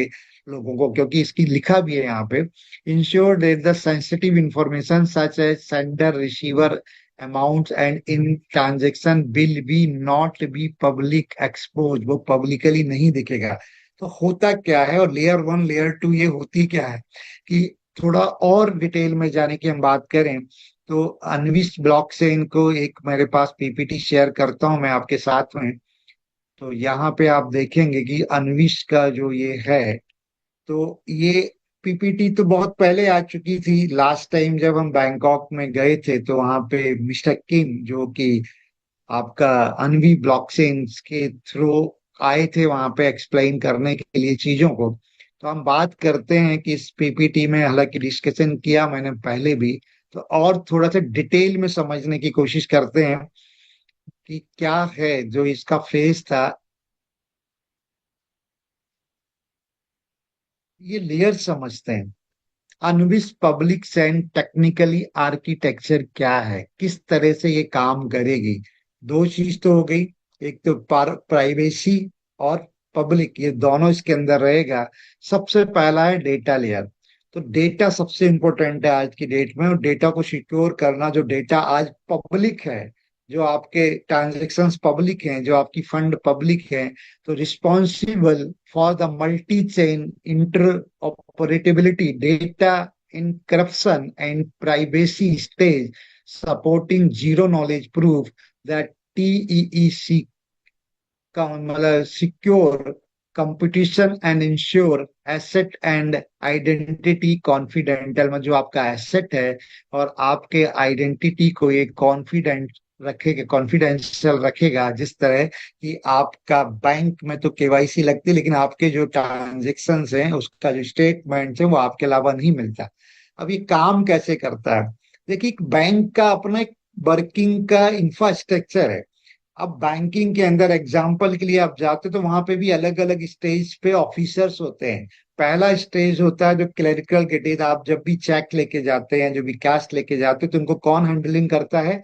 लोगों को, क्योंकि इसकी लिखा भी है यहाँ पे, ensure that the sensitive information such as sender receiver amounts and in transaction will be not be public exposed, वो पब्लिकली नहीं दिखेगा। तो होता क्या है, और लेयर वन लेयर टू ये होती क्या है, कि थोड़ा और डिटेल में जाने की हम बात करें तो अनविश ब्लॉकचेन को एक मेरे पास पीपीटी शेयर करता हूं मैं आपके साथ में। तो यहाँ पे आप देखेंगे कि अनविश का जो ये है, तो ये पीपीटी तो बहुत पहले आ चुकी थी। लास्ट टाइम जब हम बैंकॉक में गए थे तो वहां पे मिस्टर किम, जो कि आपका अनवी ब्लॉकचेन के थ्रू आए थे वहां पे एक्सप्लेन करने के लिए चीजों को। तो हम बात करते हैं कि इस पीपीटी में, हालांकि डिस्कशन किया मैंने पहले भी, तो और थोड़ा सा डिटेल में समझने की कोशिश करते हैं कि क्या है जो इसका फेस था। ये लेयर समझते हैं। अनविस पब्लिक एंड टेक्निकली आर्किटेक्चर क्या है, किस तरह से ये काम करेगी। दो चीज तो हो गई, एक तो प्राइवेसी और पब्लिक, ये दोनों इसके अंदर रहेगा। सबसे पहला है डेटा लेयर। तो डेटा सबसे इंपॉर्टेंट है आज की डेट में, और डेटा को सिक्योर करना, जो डेटा आज पब्लिक है, जो आपके ट्रांजेक्शन्स पब्लिक हैं, जो आपकी फंड पब्लिक है, तो responsible for the multi chain interoperability, data encryption and privacy stage, supporting zero knowledge proof that TEEC का मतलब secure competition and insure asset and identity confidential, में जो आपका एसेट है और आपके आइडेंटिटी को एक कॉन्फिडेंट रखेगा, कॉन्फिडेंशियल रखेगा। जिस तरह कि आपका बैंक में तो केवाईसी लगती है, लेकिन आपके जो ट्रांजेक्शन हैं उसका जो स्टेटमेंट है वो आपके अलावा नहीं मिलता। अब ये काम कैसे करता है, देखिए बैंक का अपना एक वर्किंग का इंफ्रास्ट्रक्चर है। अब बैंकिंग के अंदर एग्जाम्पल के लिए आप जाते तो वहां पे भी अलग अलग स्टेज पे ऑफिसर्स होते हैं। पहला स्टेज होता है जो क्लरिकल गेटेज, आप जब भी चेक लेके जाते हैं, जो भी कैश लेके जाते हैं, तो उनको कौन हैंडलिंग करता है,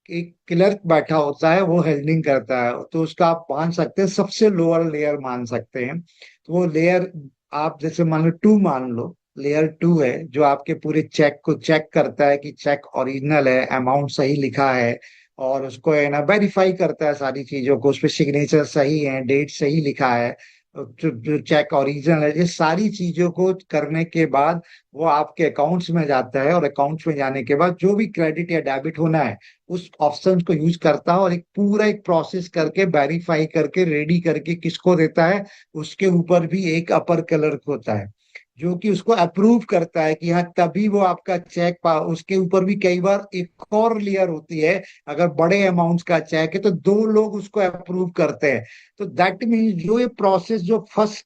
एक क्लर्क बैठा होता है, वो हैंडलिंग करता है। तो उसका आप मान सकते हैं सबसे लोअर लेयर मान सकते हैं। तो वो लेयर, आप जैसे मान लो टू मान लो, लेयर टू है जो आपके पूरे चेक को चेक करता है कि चेक ओरिजिनल है, अमाउंट सही लिखा है, और उसको है ना वेरीफाई करता है सारी चीजों को, उस पर सिग्नेचर सही है, डेट सही लिखा है, जो चेक ओरिजिनल है। ये सारी चीजों को करने के बाद वो आपके अकाउंट्स में जाता है, और अकाउंट्स में जाने के बाद जो भी क्रेडिट या डेबिट होना है उस ऑप्शन को यूज करता है, और एक पूरा एक प्रोसेस करके वेरीफाई करके रेडी करके किसको देता है, उसके ऊपर भी एक अपर क्लर्क होता है जो कि उसको अप्रूव करता है कि हाँ तभी वो आपका चेक पा। उसके ऊपर भी कई बार एक और लेयर होती है, अगर बड़े अमाउंट्स का चेक है तो दो लोग उसको अप्रूव करते हैं। तो दैट मीन्स जो ये प्रोसेस जो फर्स्ट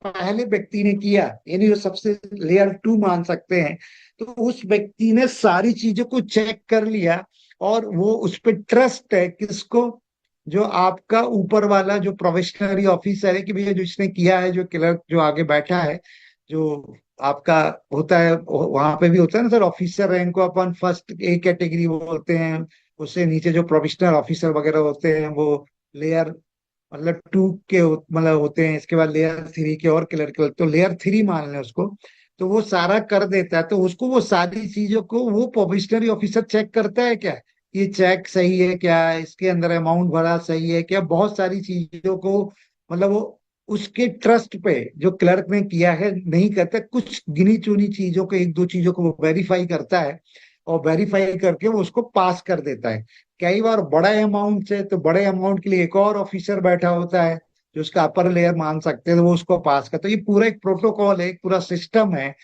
पहले व्यक्ति ने किया, यानी जो सबसे लेयर टू मान सकते हैं, तो उस व्यक्ति ने सारी चीजों को चेक कर लिया, और वो उस पर ट्रस्ट है किसको, जो आपका ऊपर वाला जो प्रोबेशनरी ऑफिसर है, कि भैया जो इसने किया है, जो क्लर्क जो आगे बैठा है, जो आपका होता है वहां पे भी होता है ना सर, ऑफिसर रैंक को अपन फर्स्ट ए कैटेगरी बोलते हैं। उससे नीचे जो प्रोबेशनल ऑफिसर वगैरह होते हैं वो लेयर मतलब टू के मतलब होते हैं। इसके बाद लेयर थ्री के और क्लरिकल, तो लेयर थ्री मान लें उसको। तो वो सारा कर देता है, तो उसको वो सारी चीजों को वो प्रोबेशनरी ऑफिसर चेक करता है क्या, ये चेक सही है क्या, इसके अंदर अमाउंट भरा सही है क्या, बहुत सारी चीजों को मतलब वो उसके ट्रस्ट पे जो क्लर्क ने किया है नहीं करता, कुछ गिनी चुनी चीजों को, एक दो चीजों को वो वेरीफाई करता है, और वेरीफाई करके वो उसको पास कर देता है। कई बार बड़ा अमाउंट से, तो बड़े अमाउंट के लिए एक और ऑफिसर बैठा होता है जो उसका अपर लेयर मान सकते हैं, तो वो उसको पास करता है। ये पूरा एक प्रोटोकॉल है, एक पूरा सिस्टम है।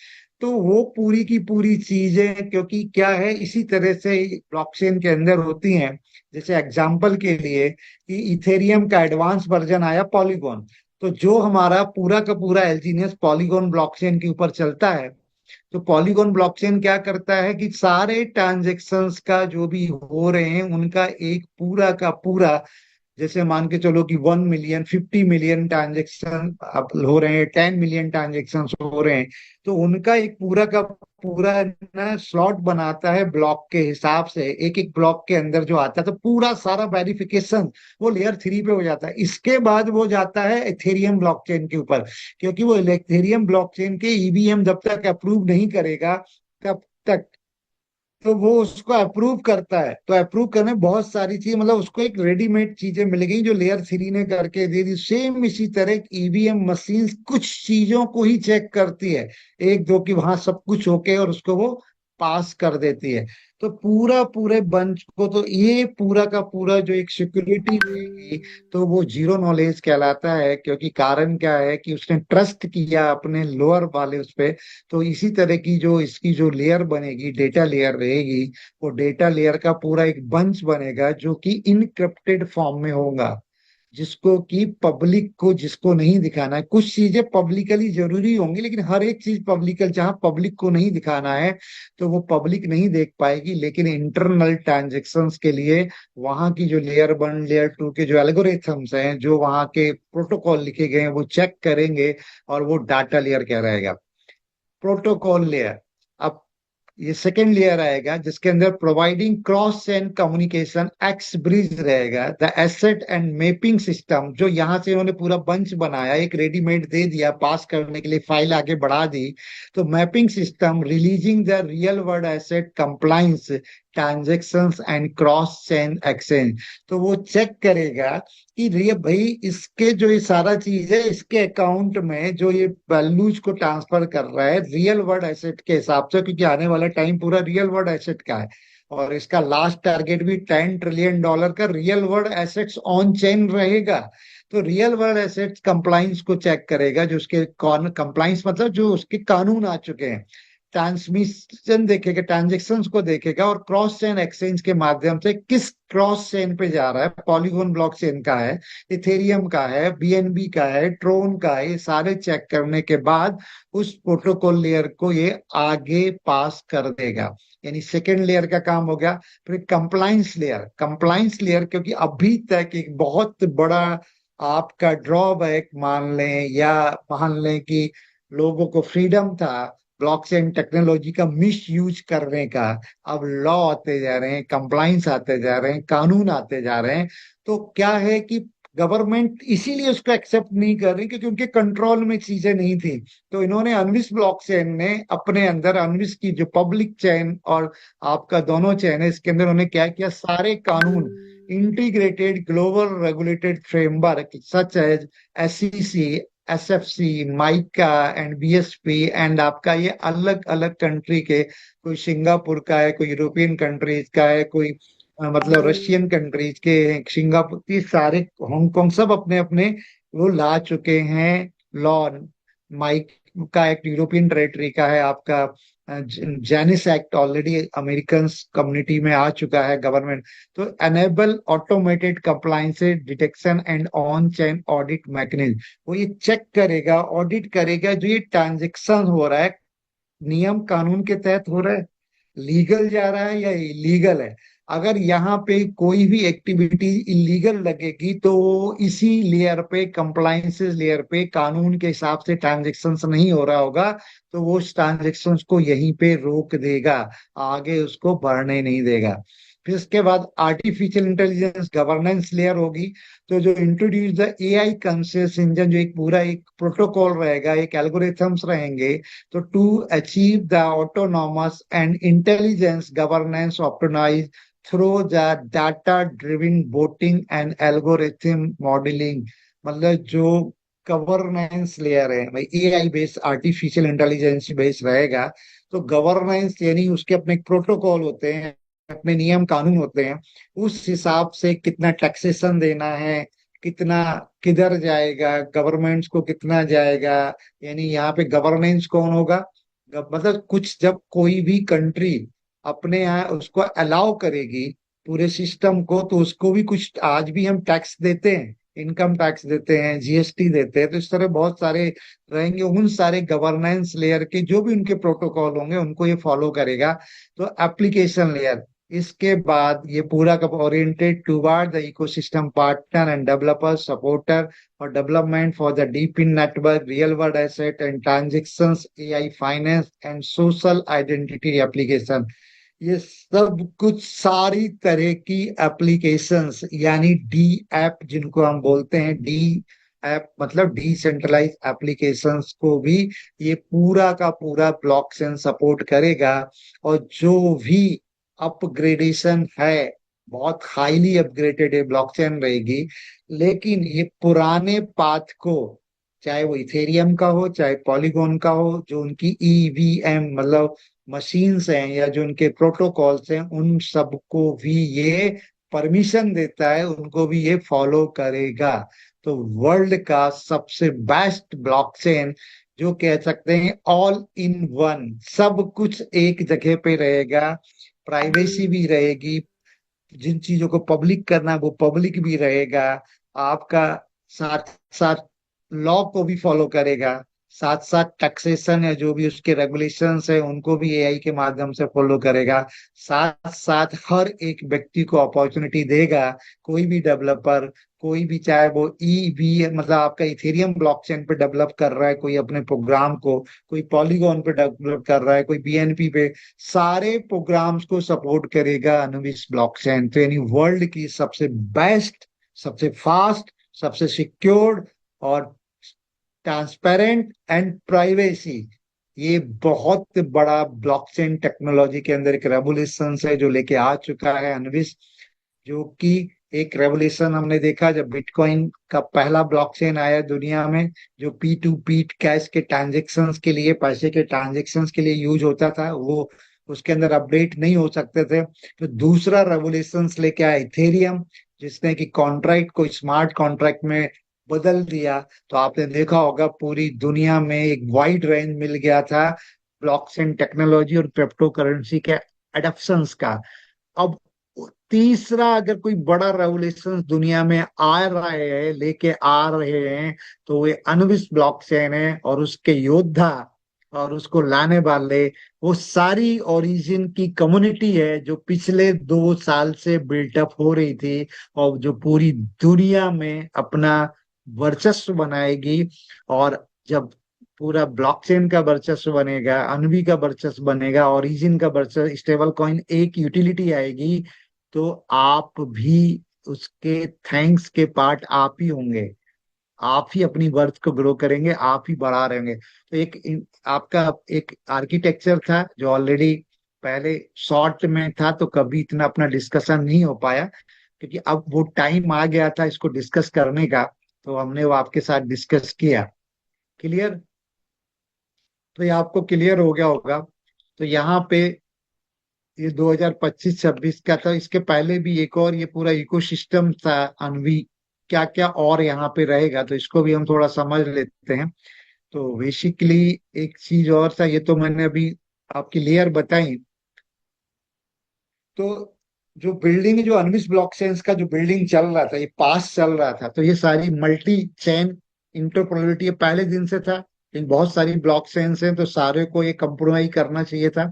तो वो पूरी की पूरी चीजें, क्योंकि क्या है, इसी तरह से ब्लॉकचेन के अंदर होती हैं। जैसे एग्जांपल के लिए कि इथेरियम का एडवांस वर्जन आया पॉलीगॉन, तो जो हमारा पूरा का पूरा एल्जीनियस पॉलीगॉन ब्लॉकचेन के ऊपर चलता है। तो पॉलीगॉन ब्लॉकचेन क्या करता है कि सारे ट्रांजेक्शन्स का जो भी हो रहे हैं उनका एक पूरा का पूरा, जैसे मान के चलो कि 1 मिलियन 50 मिलियन ट्रांजेक्शन अब हो रहे हैं, 10 मिलियन ट्रांजेक्शन हो रहे हैं, तो उनका एक पूरा का पूरा ना स्लॉट बनाता है ब्लॉक के हिसाब से, एक एक ब्लॉक के अंदर जो आता है, तो पूरा सारा वेरिफिकेशन वो लेयर थ्री पे हो जाता है। इसके बाद वो जाता है एथेरियम ब्लॉकचेन के ऊपर, क्योंकि वो एथेरियम ब्लॉकचेन के ईवीएम जब तक अप्रूव नहीं करेगा तब तक तो वो उसको अप्रूव करता है। तो अप्रूव करने में बहुत सारी चीज, मतलब उसको एक रेडीमेड चीजें मिल गई जो लेयर थ्री ने करके दे दी। सेम इसी तरह ईवीएम मशीन कुछ चीजों को ही चेक करती है, एक दो की वहां सब कुछ होके, और उसको वो पास कर देती है। तो पूरा पूरे बंच को, तो ये पूरा का पूरा जो एक सिक्योरिटी रहेगी, तो वो जीरो नॉलेज कहलाता है। क्योंकि कारण क्या है कि उसने ट्रस्ट किया अपने लोअर वाले उस पे। तो इसी तरह की जो इसकी जो लेयर बनेगी, डेटा लेयर रहेगी, वो डेटा लेयर का पूरा एक बंच बनेगा जो कि इनक्रिप्टेड फॉर्म में होगा, जिसको कि पब्लिक को, जिसको नहीं दिखाना है। कुछ चीजें पब्लिकली जरूरी होंगी, लेकिन हर एक चीज पब्लिकल, जहां पब्लिक को नहीं दिखाना है तो वो पब्लिक नहीं देख पाएगी। लेकिन इंटरनल ट्रांजेक्शन्स के लिए वहां की जो लेयर वन लेयर टू के जो एल्गोरिथम्स हैं, जो वहां के प्रोटोकॉल लिखे गए हैं, वो चेक करेंगे, और वो डाटा लेयर क्या रहेगा, प्रोटोकॉल लेयर। अब ये सेकेंड लेयर आएगा जिसके अंदर providing cross chain communication, X bridge रहेगा। The asset and mapping system, जो यहाँ से उन्होंने पूरा बंच बनाया, एक रेडीमेड दे दिया पास करने के लिए, फाइल आगे बढ़ा दी। तो mapping system releasing the real world asset compliance transactions and cross chain exchange. तो वो चेक करेगा कि ये भाई इसके जो ये सारा चीज है, इसके अकाउंट में जो ये वैल्यूज को ट्रांसफर कर रहा है रियल वर्ल्ड एसेट के हिसाब से, क्योंकि आने वाला टाइम पूरा रियल वर्ल्ड एसेट का है। और इसका लास्ट टारगेट भी $10 ट्रिलियन का real world assets on chain रहेगा। तो रियल वर्ल्ड एसेट्स कंप्लाइंस को चेक करेगा, जो उसके कंप्लाइंस मतलब जो उसके कानून आ चुके हैं। ट्रांसमिशन देखेगा, ट्रांजेक्शन्स को देखेगा, और क्रॉस चेन एक्सचेंज के माध्यम से किस क्रॉस चेन पे जा रहा है, पॉलीगॉन ब्लॉकचेन का है, इथेरियम का है, बीएनबी का है, ट्रोन का है, ये सारे चेक करने के बाद उस प्रोटोकॉल लेयर को ये आगे पास कर देगा। यानी सेकेंड लेयर का काम हो गया। फिर कंप्लाइंस लेयर, कंप्लाइंस लेयर क्योंकि अभी तक एक बहुत बड़ा आपका ड्रॉबैक मान लें, या मान लें कि लोगों को फ्रीडम था ब्लॉकचेन टेक्नोलॉजी का मिस यूज करने का। अब लॉ आते जा रहे हैं, कंप्लाइंस आते जा रहे हैं, कानून आते जा रहे हैं। तो क्या है कि गवर्नमेंट इसीलिए उसको एक्सेप्ट नहीं कर रही, क्योंकि उनके कंट्रोल में चीजें नहीं थी। तो इन्होंने अनविस ब्लॉकचेन ने अपने अंदर, अनविस की जो पब्लिक चेन और आपका दोनों चेन है, इसके अंदर उन्होंने क्या किया, सारे कानून integrated global regulated framework such as SEC, SFC, MiCA and BSP, and आपका ये अलग अलग कंट्री के, कोई सिंगापुर का है, कोई यूरोपियन कंट्रीज का है, कोई मतलब रशियन कंट्रीज के हैं, सिंगापुर की सारे, हांगकांग, सब अपने अपने वो ला चुके हैं लॉ। माइक का एक्ट यूरोपियन टेरिटरी का है आपका। GENIUS act already American community में आ चुका है गवर्नमेंट। तो enable automated compliance detection and on chain audit mechanism, वो ये चेक करेगा, ऑडिट करेगा जो ये ट्रांजेक्शन हो रहा है नियम कानून के तहत हो रहा है, लीगल जा रहा है या इलीगल है। अगर यहाँ पे कोई भी एक्टिविटी इलीगल लगेगी तो वो इसी लेयर पे, कंप्लायंसेस लेयर पे, कानून के हिसाब से ट्रांजेक्शन्स नहीं हो रहा होगा, तो वो उस ट्रांजेक्शन्स को यहीं पे रोक देगा, आगे उसको बढ़ने नहीं देगा। फिर इसके बाद आर्टिफिशियल इंटेलिजेंस गवर्नेंस लेयर होगी। तो जो introduce the AI conscious engine, जो एक पूरा एक प्रोटोकॉल रहेगा, एक एल्गोरिथम्स रहेंगे। तो to achieve the autonomous and intelligence governance optimise through the data driven voting and algorithm modelling. मतलब जो गवर्नेंस लेयर है भाई, AI based artificial intelligence based रहेगा। तो गवर्नेंस यानी उसके अपने प्रोटोकॉल होते हैं, अपने नियम कानून होते हैं, उस हिसाब से कितना टैक्सेशन देना है, कितना किधर जाएगा, गवर्नमेंट्स को कितना जाएगा। यानी यहाँ पे गवर्नेंस कौन होगा, मतलब कुछ जब कोई भी कंट्री अपने यहाँ उसको अलाउ करेगी पूरे सिस्टम को, तो उसको भी कुछ, आज भी हम टैक्स देते हैं, इनकम टैक्स देते हैं, जीएसटी देते हैं। तो इस तरह बहुत सारे रहेंगे, उन सारे गवर्नेंस लेयर के जो भी उनके प्रोटोकॉल होंगे उनको ये फॉलो करेगा। तो एप्लीकेशन लेयर, इसके बाद ये पूरा का oriented toward the ecosystem partner and developer supporter और development for the deep in network real world asset and transactions, AI finance and social identity application. ये सब कुछ सारी तरह की एप्लीकेशंस, यानी डी ऐप जिनको हम बोलते हैं, डी ऐप मतलब डिसेंट्रलाइज एप्लीकेशंस को भी ये पूरा का पूरा ब्लॉकचेन सपोर्ट करेगा। और जो भी अपग्रेडेशन है, बहुत हाईली अपग्रेडेड है ब्लॉकचेन रहेगी। लेकिन ये पुराने पाथ को, चाहे वो इथेरियम का हो चाहे पॉलीगॉन का हो, जो उनकी ईवीएम मतलब मशीन्स हैं या जो उनके प्रोटोकॉल्स हैं, उन सबको भी ये परमिशन देता है, उनको भी ये फॉलो करेगा। तो वर्ल्ड का सबसे बेस्ट ब्लॉकचेन, जो कह सकते हैं ऑल इन वन, सब कुछ एक जगह पे रहेगा, प्राइवेसी भी रहेगी, जिन चीजों को पब्लिक करना है वो पब्लिक भी रहेगा आपका, साथ साथ लॉ को भी फॉलो करेगा, साथ साथ टैक्सेशन है जो भी उसके रेगुलेशंस है उनको भी एआई के माध्यम से फॉलो करेगा, साथ साथ हर एक व्यक्ति को अपॉर्चुनिटी देगा। कोई भी डेवलपर, कोई भी, चाहे वो ई भी मतलब आपका इथेरियम ब्लॉकचेन पे डेवलप कर रहा है कोई अपने प्रोग्राम को, कोई पॉलीगॉन पे डेवलप कर रहा है, कोई बीएनपी पे, सारे प्रोग्राम्स को सपोर्ट करेगा अनुविस ब्लॉकचेन। तो यानी वर्ल्ड की सबसे बेस्ट, सबसे फास्ट, सबसे सिक्योर्ड और ट्रांसपेरेंट एंड प्राइवेसी, ये बहुत बड़ा ब्लॉकचेन टेक्नोलॉजी के अंदर एक रेवोल्यूशन है जो लेके आ चुका है अनुविस। जो कि एक रेवोल्यूशन हमने देखा जब बिटकॉइन का पहला ब्लॉकचेन आया दुनिया में, जो पी टू पी कैश के ट्रांजेक्शन्स के लिए, पैसे के ट्रांजेक्शन्स के लिए यूज होता था, वो उसके अंदर अपडेट नहीं हो सकते थे। तो दूसरा रेवोल्यूशन लेके आया इथेरियम, जिसने कि कॉन्ट्रैक्ट को स्मार्ट कॉन्ट्रैक्ट में बदल दिया। तो आपने देखा होगा पूरी दुनिया में एक वाइड रेंज मिल गया था ब्लॉकचेन टेक्नोलॉजी और क्रिप्टो करेंसी के एडप्शंस का। अब तीसरा अगर कोई बड़ा रेवोल्यूशन दुनिया में आ रहे हैं, लेके आ रहे हैं, तो वे अनुविस ब्लॉकचेन है और उसके योद्धा और उसको लाने वाले वो सारी ओरिजिन की कम्युनिटी है जो पिछले 2 साल से बिल्टअप हो रही थी, और जो पूरी दुनिया में अपना वर्चस्व बनाएगी। और जब पूरा ब्लॉकचेन का वर्चस्व बनेगा, अनवी का वर्चस्व बनेगा, ओरिजिन का वर्चस्व, स्टेबल कॉइन एक यूटिलिटी आएगी, तो आप भी उसके थैंक्स के पार्ट आप ही होंगे। आप ही अपनी वर्थ को ग्रो करेंगे, आप ही बढ़ा रहेंगे। तो आपका एक आर्किटेक्चर था जो ऑलरेडी पहले शॉर्ट में था, तो कभी इतना अपना डिस्कशन नहीं हो पाया, क्योंकि अब वो टाइम आ गया था इसको डिस्कस करने का, तो हमने वो आपके साथ डिस्कस किया। क्लियर? तो ये आपको क्लियर हो गया होगा। तो यहाँ पे ये 2025-26 का था, इसके पहले भी एक और ये पूरा इकोसिस्टम था अनवी, क्या क्या और यहाँ पे रहेगा, तो इसको भी हम थोड़ा समझ लेते हैं। तो बेसिकली एक चीज और था, ये तो मैंने अभी आपकी लेयर बताई। तो जो बिल्डिंग, जो अनविस ब्लॉकचेन्स का जो बिल्डिंग चल रहा था, ये पास चल रहा था, तो ये सारी मल्टी चेन इंटरऑपरेबिलिटी पहले दिन से था, लेकिन बहुत सारी ब्लॉकचेन्स हैं तो सारे को ये कंप्रोमाइज करना चाहिए था।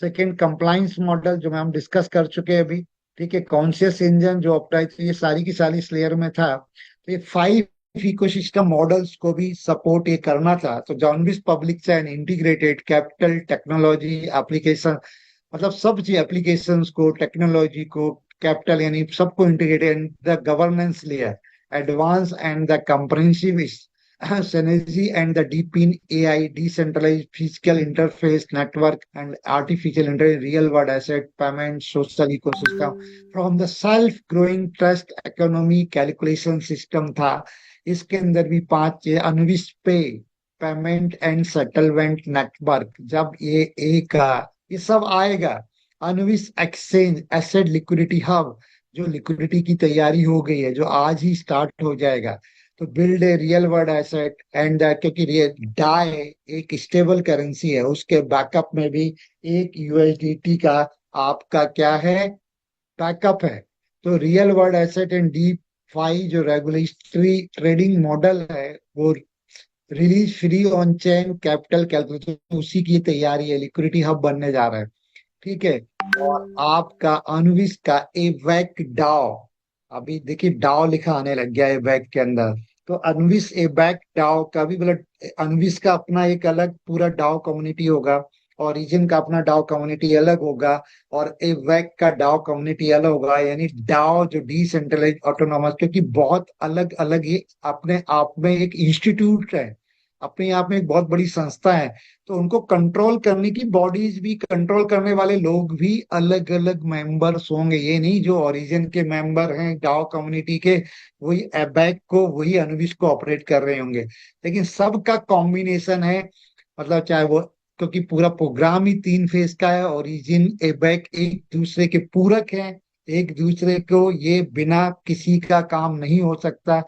सेकंड, कंप्लाइंस मॉडल जो हम डिस्कस कर चुके हैं अभी, ठीक है, कॉन्शियस इंजन जो अपना, तो ये सारी की सारी इस लेयर में था। तो ये 5 इकोसिस्टम मॉडल्स को भी सपोर्ट ये करना था। तो जॉनविस पब्लिक चैन इंटीग्रेटेड कैपिटल टेक्नोलॉजी एप्लीकेशन, मतलब सब चीज, एप्लीकेशंस को, टेक्नोलॉजी को, कैपिटल यानी सबको integrated, the governance layer advance and the comprehensive synergy and the deep in AI, decentralized physical interface network and artificial intelligence, real world asset, payment, social ecosystem, from the self growing trust economy calculation system था। इसके अंदर भी 5 चीजें, अनविस पे, पेमेंट एंड सेटलमेंट नेटवर्क, जब ये एक ये सब आएगा, अनविस एक्सचेंज, एसेट लिक्विडिटी हब, जो लिक्विडिटी की तैयारी हो गई है, जो आज ही स्टार्ट हो जाएगा। तो build a real world asset and, क्योंकि डाई एक स्टेबल करेंसी है, उसके बैकअप में भी एक यूएसडीटी का आपका क्या है, बैकअप है। तो real world asset and DeFi जो रेगुलेटरी ट्रेडिंग मॉडल है, वो release free on chain capital calculation, उसी की तैयारी है, लिक्विडिटी हब बनने जा रहा है। ठीक है। और आपका अनुविस का एवैक डाओ, अभी देखिए डाओ लिखा आने लग गया है एवैक के अंदर। तो अनुविस एवैक डाओ का भी मतलब, अनुविस का अपना एक अलग पूरा डाओ कम्युनिटी होगा, ओरिजिन का अपना डाओ कम्युनिटी अलग होगा, और एवैक का डाओ कम्युनिटी अलग होगा। यानी डाओ जो डिसेंट्रलाइज ऑटोनॉमस, क्योंकि बहुत अलग अलग ये अपने आप में एक इंस्टीट्यूट है, अपने आप में एक बहुत बड़ी संस्था है। तो उनको कंट्रोल करने की बॉडीज भी, कंट्रोल करने वाले लोग भी अलग अलग मेंबर्स होंगे। ये नहीं जो ओरिजिन के मेंबर हैं डाओ कम्युनिटी के, वही एबैक को, वही अनुविश को ऑपरेट कर रहे होंगे। लेकिन सबका कॉम्बिनेशन है, मतलब चाहे वो, क्योंकि पूरा प्रोग्राम ही 3 फेज का है। ओरिजिन एबैक एक दूसरे के पूरक हैं, एक दूसरे को ये बिना किसी का काम नहीं हो सकता।